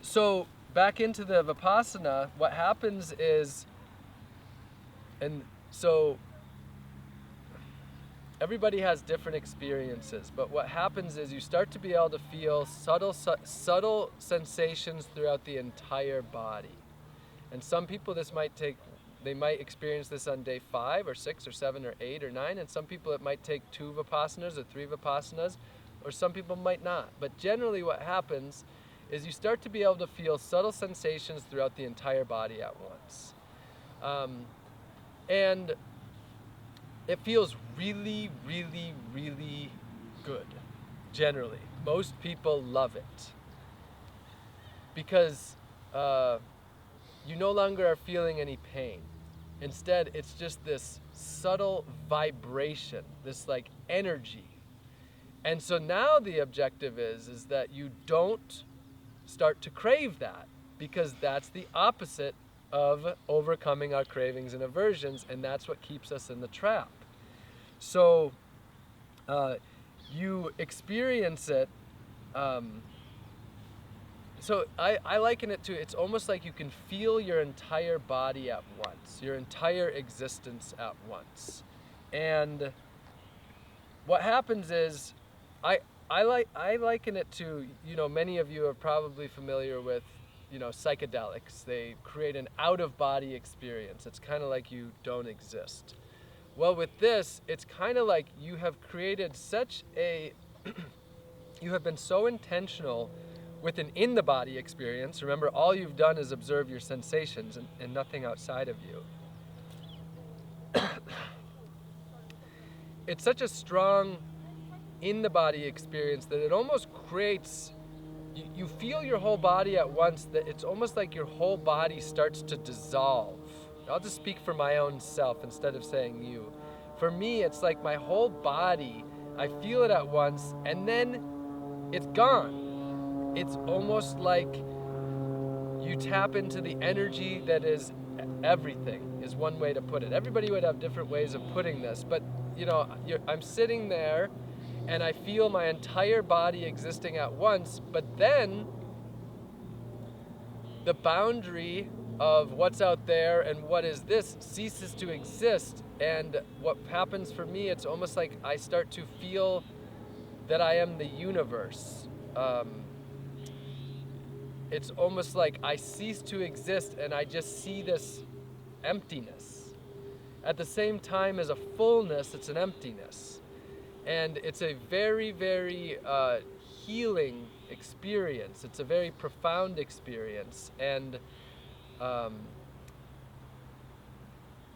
So back into the Vipassana, what happens is, and so everybody has different experiences, but what happens is you start to be able to feel subtle sensations throughout the entire body. And some people they might experience this on day 5 or 6 or 7 or 8 or 9, and some people it might take 2 Vipassanas or 3 Vipassanas, or some people might not. But generally what happens is you start to be able to feel subtle sensations throughout the entire body at once. And it feels really, really, really good, generally. Most people love it. Because you no longer are feeling any pain. Instead, it's just this subtle vibration, this like energy. And so now the objective is that you don't start to crave that, because that's the opposite of overcoming our cravings and aversions, and that's what keeps us in the trap. So you experience it. So I liken it to, it's almost like you can feel your entire body at once, your entire existence at once. And what happens is, I liken it to, many of you are probably familiar with, psychedelics. They create an out-of-body experience. It's kind of like you don't exist. Well, with this, it's kind of like you have created you have been so intentional with an in-the-body experience. Remember, all you've done is observe your sensations and nothing outside of you. It's such a strong in-the-body experience that it almost creates, you feel your whole body at once, that it's almost like your whole body starts to dissolve. I'll just speak for my own self instead of saying you. For me, it's like my whole body, I feel it at once, and then it's gone. It's almost like you tap into the energy that is everything, is one way to put it. Everybody would have different ways of putting this, but I'm sitting there and I feel my entire body existing at once, but then the boundary of what's out there and what is this ceases to exist. And what happens for me, it's almost like I start to feel that I am the universe. It's almost like I cease to exist and I just see this emptiness. At the same time as a fullness, it's an emptiness. And it's a very, very healing experience. It's a very profound experience. And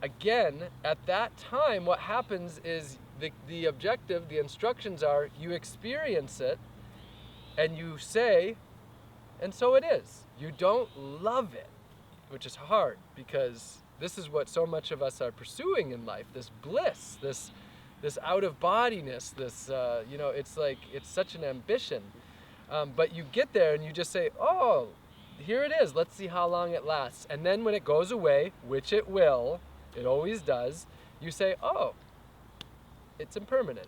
again, at that time, what happens is the objective, the instructions are, you experience it and you say, and so it is. You don't love it, which is hard, because this is what so much of us are pursuing in life, this bliss, this out-of-bodiness, this, it's like, it's such an ambition. But you get there and you just say, oh, here it is, let's see how long it lasts. And then when it goes away, which it will, it always does, you say, oh, it's impermanent.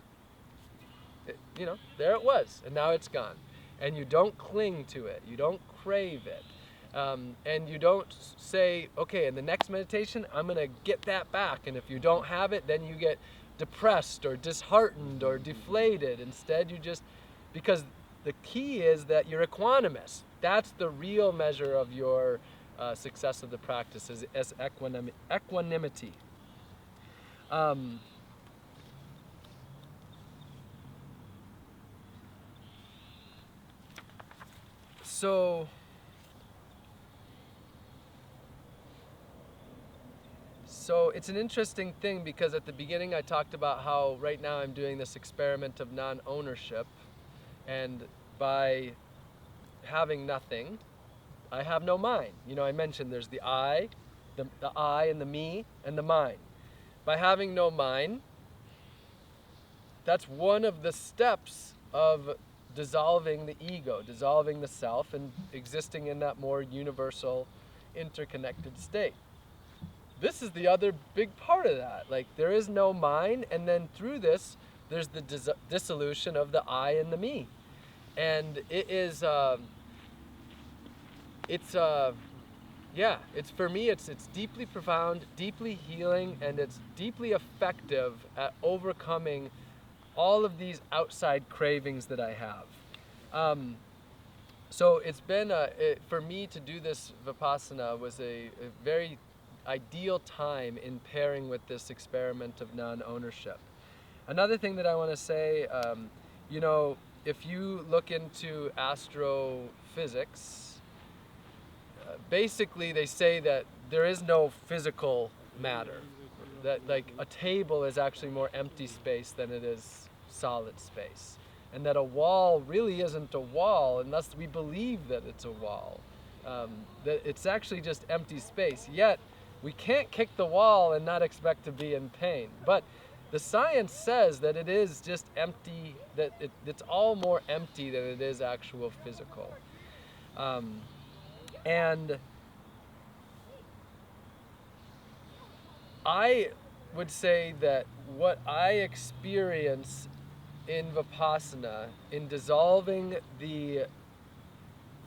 There it was, and now it's gone. And you don't cling to it, you don't crave it. And you don't say, okay, in the next meditation, I'm gonna get that back. And if you don't have it, then you get depressed or disheartened or deflated. Instead, you just because the key is that you're equanimous. That's the real measure of your success of the practice, as equanimity. So it's an interesting thing, because at the beginning I talked about how right now I'm doing this experiment of non-ownership, and by having nothing, I have no mind. You know, I mentioned there's the I and the me and the mind. By having no mind, that's one of the steps of dissolving the ego, dissolving the self, and existing in that more universal, interconnected state. This is the other big part of that. Like, there is no mind, and then through this, there's the dissolution of the I and the me. And it is, for me, it's deeply profound, deeply healing, and it's deeply effective at overcoming all of these outside cravings that I have. So it's been, for me to do this Vipassana was a very ideal time in pairing with this experiment of non-ownership. Another thing that I want to say, if you look into astrophysics, basically they say that there is no physical matter. That, like, a table is actually more empty space than it is solid space. And that a wall really isn't a wall unless we believe that it's a wall. That it's actually just empty space. Yet, we can't kick the wall and not expect to be in pain. But the science says that it is just empty, that it's all more empty than it is actual physical. And I would say that what I experience in Vipassana, in dissolving the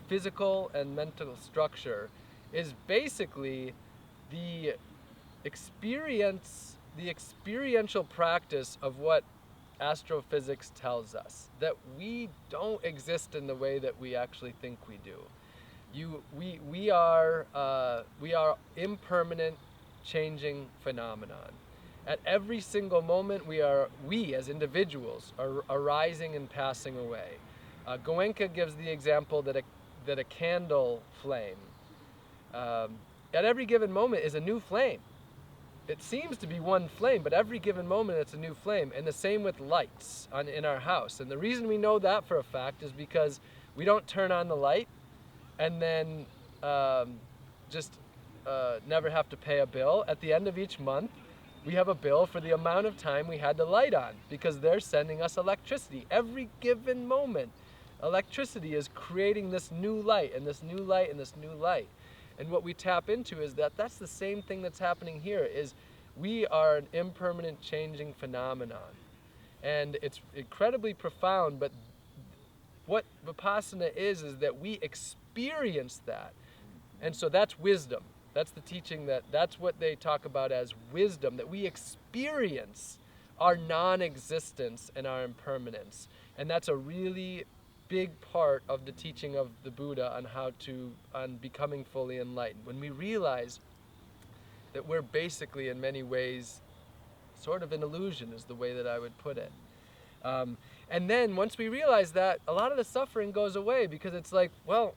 physical and mental structure, is basically the experiential practice of what astrophysics tells us, that we don't exist in the way that we actually think we do. We are impermanent, changing phenomenon. At every single moment, we as individuals are arising and passing away. Goenka gives the example that a candle flame, at every given moment, is a new flame. It seems to be one flame, but every given moment it's a new flame. And the same with lights in our house. And the reason we know that for a fact is because we don't turn on the light and then never have to pay a bill. At the end of each month, we have a bill for the amount of time we had the light on, because they're sending us electricity. Every given moment, electricity is creating this new light and this new light and this new light. And what we tap into is that's the same thing that's happening here, is we are an impermanent, changing phenomenon. And it's incredibly profound, but what Vipassana is that we experience that. And so that's wisdom. That's the teaching, that's what they talk about as wisdom, that we experience our non-existence and our impermanence. And that's a really big part of the teaching of the Buddha on becoming fully enlightened. When we realize that we're basically, in many ways, sort of an illusion is the way that I would put it. And then once we realize that, a lot of the suffering goes away, because it's like, well,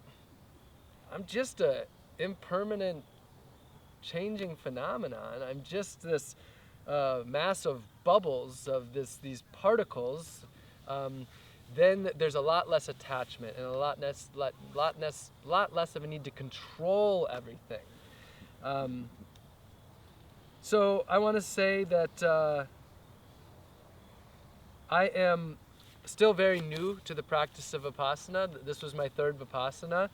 I'm just a impermanent, changing phenomenon. I'm just this mass of bubbles of these particles. Then there's a lot less attachment and a lot less of a need to control everything. So I want to say that I am still very new to the practice of Vipassana. This was my third Vipassana.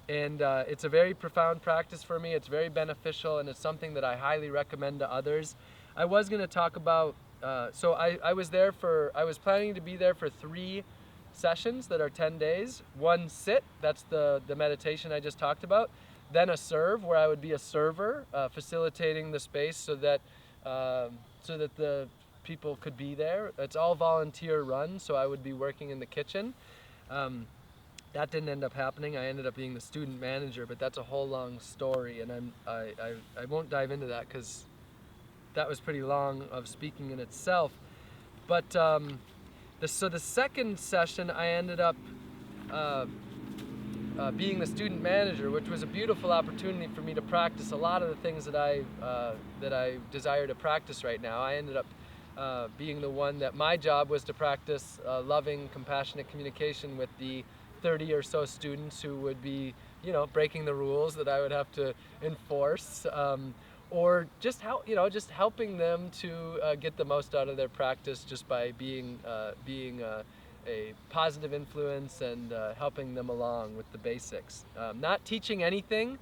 And it's a very profound practice for me. It's very beneficial, and it's something that I highly recommend to others. I was going to talk about, I was planning to be there for 3 sessions that are 10 days. 1 sit, that's the meditation I just talked about. Then a serve, where I would be a server, facilitating the space so that the people could be there. It's all volunteer run, so I would be working in the kitchen. That didn't end up happening. I ended up being the student manager, but that's a whole long story, and I won't dive into that because that was pretty long of speaking in itself. But so the second session, I ended up being the student manager, which was a beautiful opportunity for me to practice a lot of the things that I desire to practice right now. I ended up being the one that my job was to practice loving, compassionate communication with the 30 or so students who would be, breaking the rules that I would have to enforce, or just helping them to get the most out of their practice just by being a positive influence and helping them along with the basics. Not teaching anything,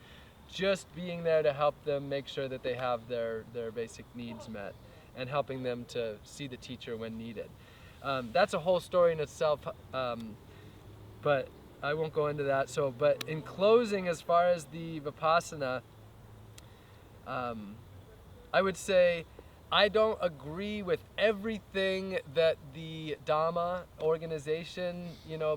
just being there to help them make sure that they have their basic needs met and helping them to see the teacher when needed. That's a whole story in itself, but I won't go into that. But in closing, as far as the Vipassana, I would say I don't agree with everything that the Dhamma organization,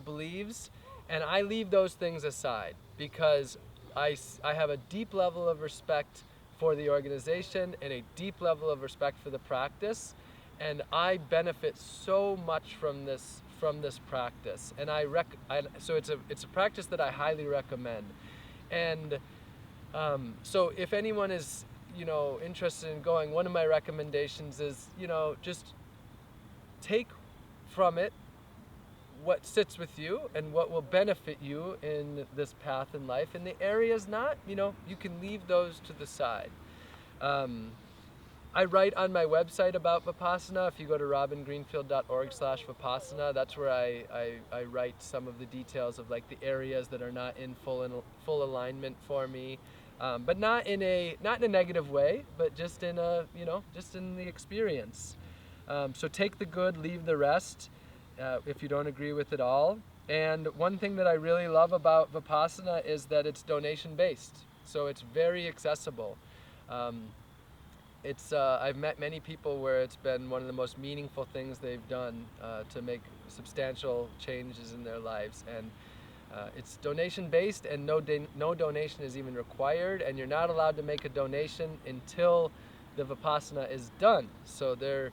believes, and I leave those things aside because I have a deep level of respect for the organization and a deep level of respect for the practice, and I benefit so much from this practice, and so it's a practice that I highly recommend. And so if anyone is interested in going, one of my recommendations is, just take from it what sits with you and what will benefit you in this path in life. And the areas not, you can leave those to the side. I write on my website about Vipassana. If you go to robingreenfield.org/Vipassana, that's where I write some of the details of like the areas that are not in full alignment for me. But not in a negative way, but just in just in the experience. So take the good, leave the rest, if you don't agree with it all. And one thing that I really love about Vipassana is that it's donation based, so it's very accessible. I've met many people where it's been one of the most meaningful things they've done to make substantial changes in their lives. And it's donation based, and no donation is even required, and you're not allowed to make a donation until the Vipassana is done. So there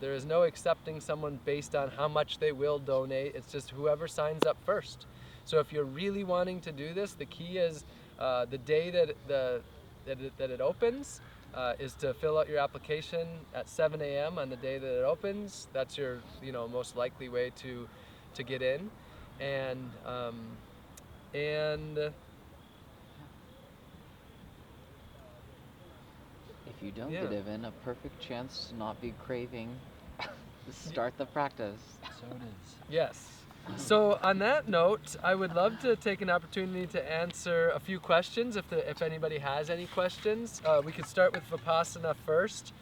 is no accepting someone based on how much they will donate. It's just whoever signs up first. So if you're really wanting to do this, the key is the day that it opens is to fill out your application at 7 a.m. on the day that it opens. That's your most likely way to get in. And if you don't Yeah. get in, a perfect chance to not be craving start the practice. So it is. yes. So on that note, I would love to take an opportunity to answer a few questions if anybody has any questions. We could start with Vipassana first,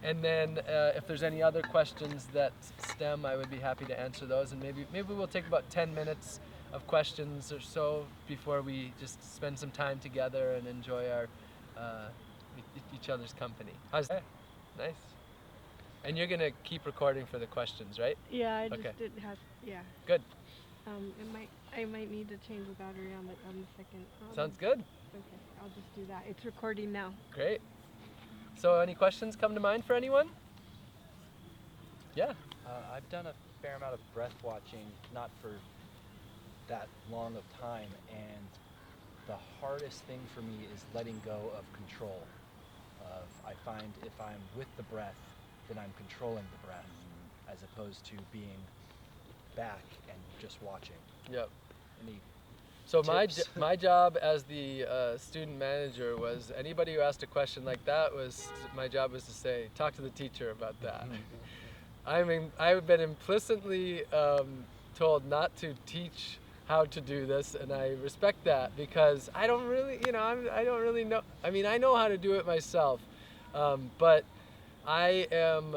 and then if there's any other questions that stem, I would be happy to answer those. And maybe we'll take about 10 minutes of questions or so before we just spend some time together and enjoy our each other's company. How's that? Nice. And you're gonna keep recording for the questions, right? Yeah, I just Okay. didn't have. Yeah. Good. I might need to change the battery on the second. Sounds good. Okay, I'll just do that. It's recording now. Great. So any questions come to mind for anyone? Yeah. I've done a fair amount of breath watching, not for that long of time, and the hardest thing for me is letting go of control. I find if I'm with the breath, then I'm controlling the breath, as opposed to being back and just watching. Yep. Any So tips? my job as the student manager was anybody who asked a question like that my job was to say, talk to the teacher about that. I mean, I've been implicitly told not to teach how to do this, and I respect that because I don't really, I don't really know. I mean, I know how to do it myself, but I'm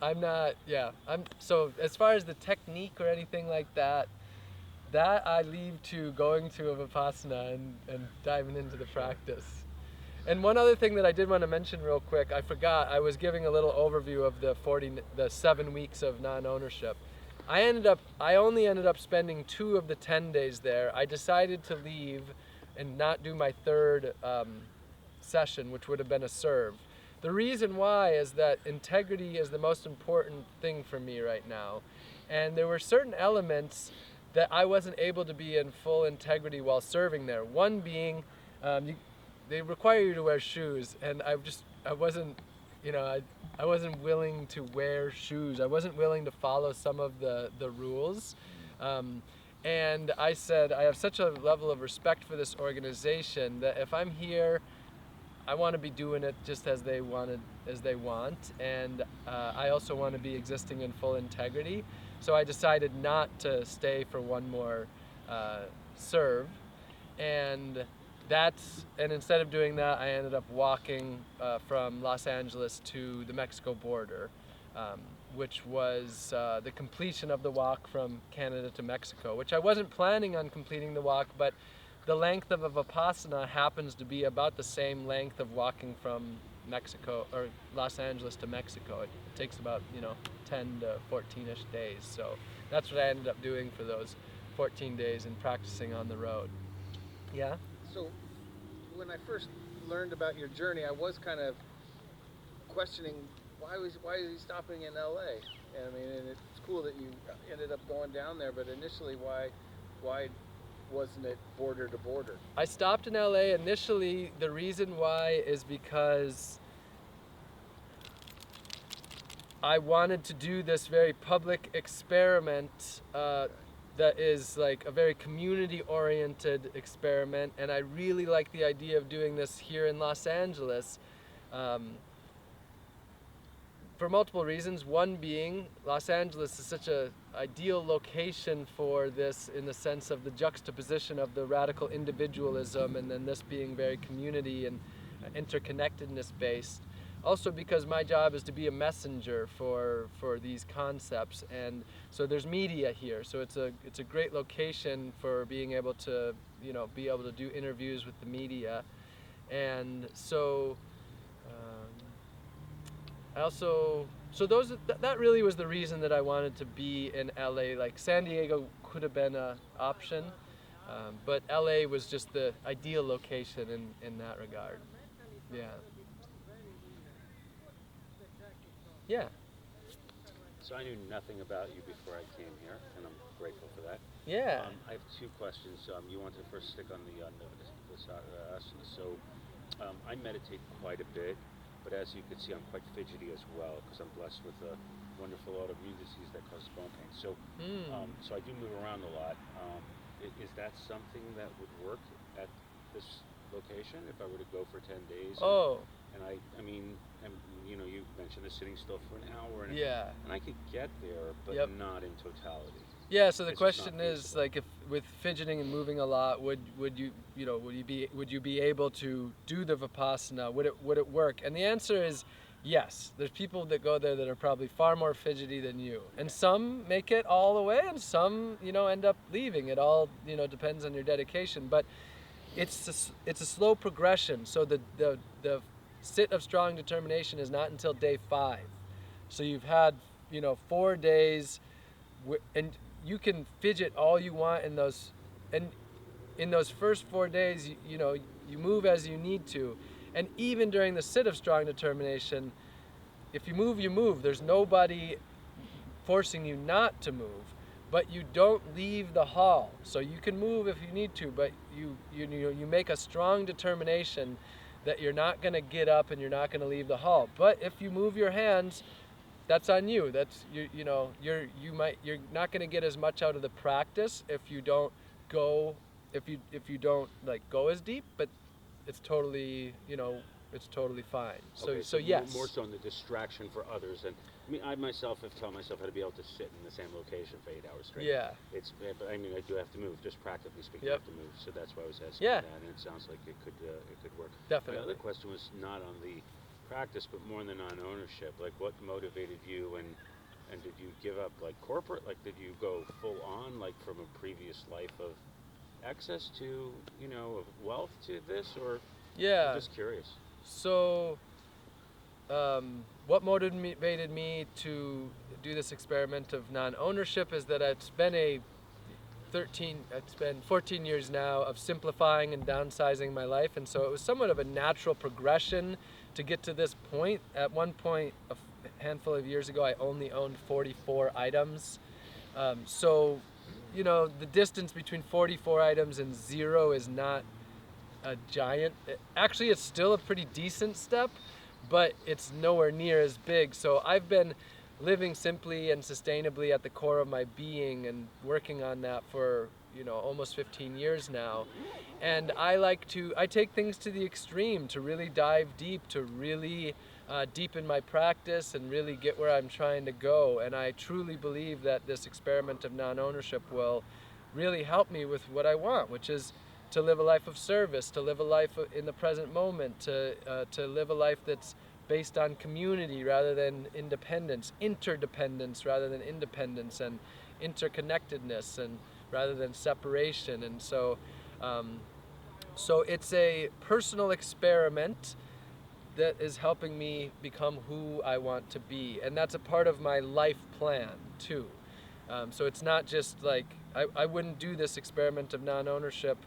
not. Yeah. So as far as the technique or anything like that I leave to going to a Vipassana and diving into the practice. And one other thing that I did want to mention real quick, I forgot, I was giving a little overview of the 7 weeks of non-ownership. I only ended up spending 2 of the 10 days there. I decided to leave and not do my third session, which would have been a serve. The reason why is that integrity is the most important thing for me right now. And there were certain elements that I wasn't able to be in full integrity while serving there. One being, they require you to wear shoes, and I wasn't willing to wear shoes. I wasn't willing to follow some of the rules. And I said, I have such a level of respect for this organization that if I'm here, I want to be doing it just as they want, and I also want to be existing in full integrity. So I decided not to stay for one more serve, and instead of doing that, I ended up walking from Los Angeles to the Mexico border, which was the completion of the walk from Canada to Mexico, which I wasn't planning on completing the walk, but the length of a Vipassana happens to be about the same length of walking from Mexico or Los Angeles to Mexico. It takes about 10 to 14-ish days. So that's what I ended up doing for those 14 days and practicing on the road. Yeah? So when I first learned about your journey, I was kind of questioning why is he stopping in LA? And I mean, and it's cool that you ended up going down there, but initially why wasn't it border to border? I stopped in LA initially. The reason why is because I wanted to do this very public experiment that is like a very community-oriented experiment, and I really like the idea of doing this here in Los Angeles for multiple reasons. One being, Los Angeles is such an ideal location for this in the sense of the juxtaposition of the radical individualism and then this being very community and interconnectedness based. Also because my job is to be a messenger for these concepts, and so there's media here, so it's a great location for being able to do interviews with the media. And so that really was the reason that I wanted to be in LA. Like San Diego could have been an option, but LA was just the ideal location in that regard. Yeah. Yeah. So I knew nothing about you before I came here, and I'm grateful for that. Yeah. I have 2 questions. You want to first stick on the asana. So I meditate quite a bit, but as you can see, I'm quite fidgety as well because I'm blessed with a wonderful autoimmune disease that causes bone pain. So, so I do move around a lot. Is that something that would work at this location if I were to go for 10 days? And I mean, you mentioned the sitting still for an hour, and I could get there, but not in totality. Yeah. So the question is, like, if with fidgeting and moving a lot, would you be able to do the Vipassana? Would it work? And the answer is yes. There's people that go there that are probably far more fidgety than you, and some make it all the way, and some end up leaving. It all depends on your dedication, but it's a slow progression. So the sit of strong determination is not until day 5. So you've had 4 days, and you can fidget all you want in those. And in those first 4 days, you move as you need to, and even during the sit of strong determination, if you move, you move. There's nobody forcing you not to move, but you don't leave the hall. So you can move if you need to, but you make a strong determination that you're not going to get up and you're not going to leave the hall. But if you move your hands, that's on you. That's you're not going to get as much out of the practice if you don't go as deep, but it's totally fine. Okay, So yes. More so on the distraction for others, and I mean, I myself have taught myself how to be able to sit in the same location for 8 hours straight. Yeah. But I mean, I do have to move. Just practically speaking, Yep. I have to move. So that's why I was asking Yeah. that, and it sounds like it could work. Definitely. My other question was not on the practice, but more on the non-ownership. Like, what motivated you, and did you give up like corporate? Like, did you go full on, like from a previous life of excess to of wealth to this, or Yeah. I'm just curious. So, what motivated me to do this experiment of non-ownership is that it's been 14 years now of simplifying and downsizing my life, and so it was somewhat of a natural progression to get to this point. At one point, a handful of years ago, I only owned 44 items. So, the distance between 44 items and 0 is not a giant. Actually, it's still a pretty decent step, but it's nowhere near as big. So I've been living simply and sustainably at the core of my being and working on that for almost 15 years now. And I take things to the extreme to really dive deep, to really deepen my practice and really get where I'm trying to go. And I truly believe that this experiment of non-ownership will really help me with what I want, which is to live a life of service, to live a life in the present moment, to live a life that's based on community rather than independence, interdependence rather than independence, and interconnectedness and rather than separation. And so it's a personal experiment that is helping me become who I want to be, and that's a part of my life plan too. So it's not just like I wouldn't do this experiment of non-ownership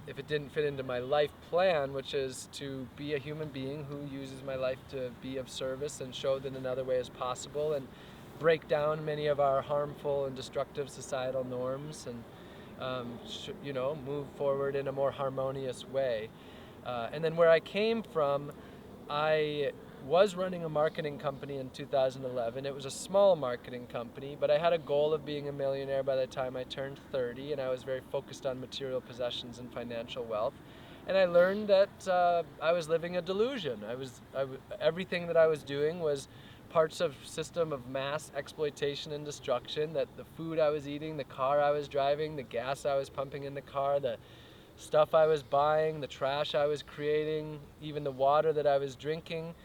if it didn't fit into my life plan, which is to be a human being who uses my life to be of service and show that another way is possible and break down many of our harmful and destructive societal norms and move forward in a more harmonious way. And then where I came from, I was running a marketing company in 2011. It was a small marketing company, but I had a goal of being a millionaire by the time I turned 30, and I was very focused on material possessions and financial wealth. And I learned that I was living a delusion. Everything that I was doing was parts of system of mass exploitation and destruction, that the food I was eating, the car I was driving, the gas I was pumping in the car, the stuff I was buying, the trash I was creating, even the water that I was drinking,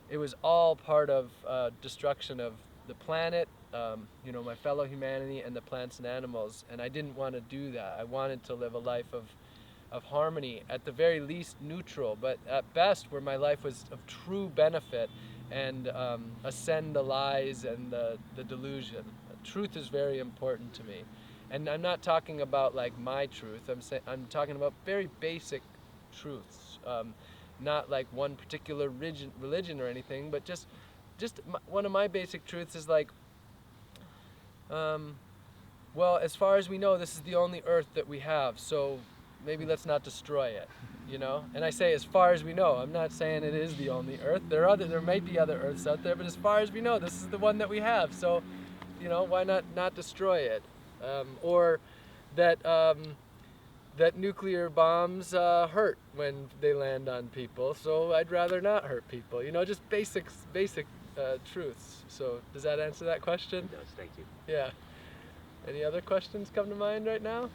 it was all part of destruction of the planet, my fellow humanity, and the plants and animals. And I didn't want to do that. I wanted to live a life of harmony, at the very least neutral, but at best where my life was of true benefit, and ascend the lies and the delusion. Truth is very important to me. And I'm not talking about like my truth. I'm talking about very basic truths, not like one particular religion or anything, but just one of my basic truths is like, well, as far as we know, this is the only Earth that we have, so maybe let's not destroy it, And I say as far as we know. I'm not saying it is the only Earth. There might be other Earths out there, but as far as we know, this is the one that we have. So, why not destroy it? Or that nuclear bombs hurt when they land on people, so I'd rather not hurt people. Just basic truths. So does that answer that question? It does, thank you. Yeah. Any other questions come to mind right now?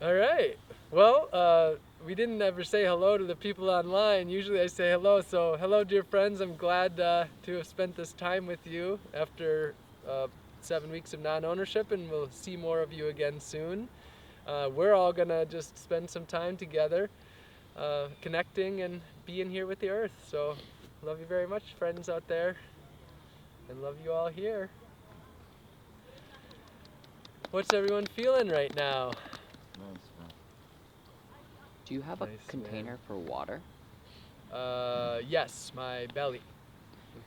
All right. Well, we didn't ever say hello to the people online. Usually I say hello. So hello, dear friends. I'm glad to have spent this time with you after 7 weeks of non-ownership, and we'll see more of you again soon. We're all going to just spend some time together, connecting and being here with the earth. So love you very much, friends out there, and love you all here. What's everyone feeling right now? Do you have Nice, a container man. for water? Yes, my belly.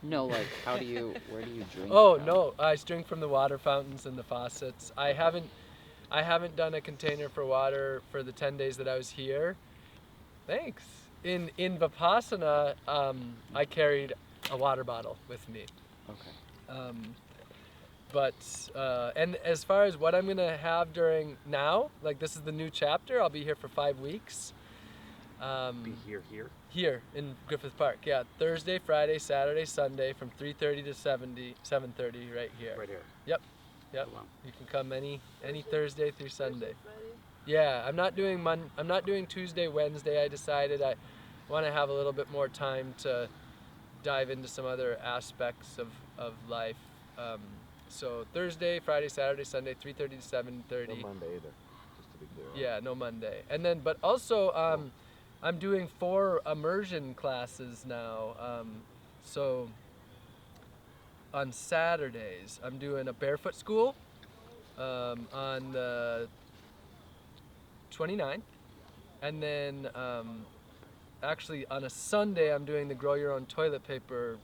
No, like where do you drink Oh from? no, I drink from the water fountains and the faucets. I haven't done a container for water for the 10 days that I was here. Thanks. In Vipassana, I carried a water bottle with me. Okay. But and as far as what I'm gonna have during now, like this is the new chapter. I'll be here for 5 weeks. Be here. Here in Griffith Park, yeah. Thursday, Friday, Saturday, Sunday, from 3:30 to 7:30, right here. Right here. Yep. Oh, wow. You can come any Thursday through Sunday. Yeah, I'm not doing Tuesday, Wednesday. I decided I want to have a little bit more time to dive into some other aspects of life. So Thursday, Friday, Saturday, Sunday, 3:30 to 7:30. No Monday either. Just to be clear. Yeah, no Monday. And then, but also, I'm doing 4 immersion classes now. So on Saturdays, I'm doing a barefoot school on the 29th. And then actually on a Sunday, I'm doing the grow your own toilet paper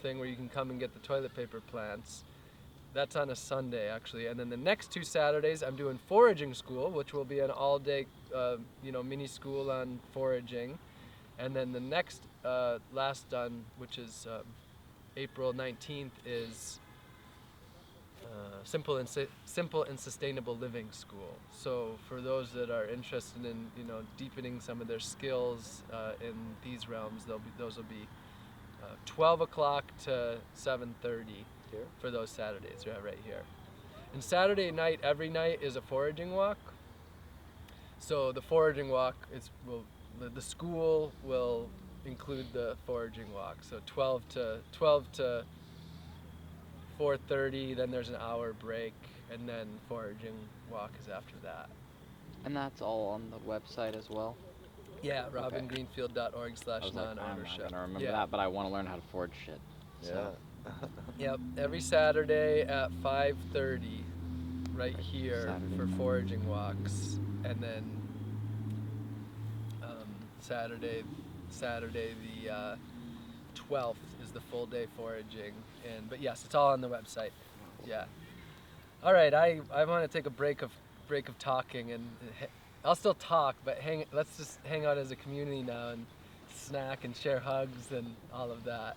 thing where you can come and get the toilet paper plants. That's on a Sunday, actually. And then the next 2 Saturdays, I'm doing foraging school, which will be an all-day, mini school on foraging. And then the next last done, which is April 19th, is simple and sustainable living school. So for those that are interested in, deepening some of their skills in these realms, those will be 12 o'clock to 7:30 Here? for those Saturdays. Yeah, right here. And Saturday night, every night is a foraging walk. So the foraging walk the school will include the foraging walk. So 12 to 4:30. Then there's an hour break, and then foraging walk is after that. And that's all on the website as well. Yeah, Okay. robingreenfield.org/non-ownership. I was like, I'm not gonna remember Yeah. that, but I want to learn how to forge shit. Yeah. So, Yep, every Saturday at 5:30, right here Saturday. for foraging walks, and then Saturday the 12th is the full day foraging, but yes, it's all on the website. Yeah. All right, I want to take a break of talking, and I'll still talk, but let's just hang out as a community now and snack and share hugs and all of that.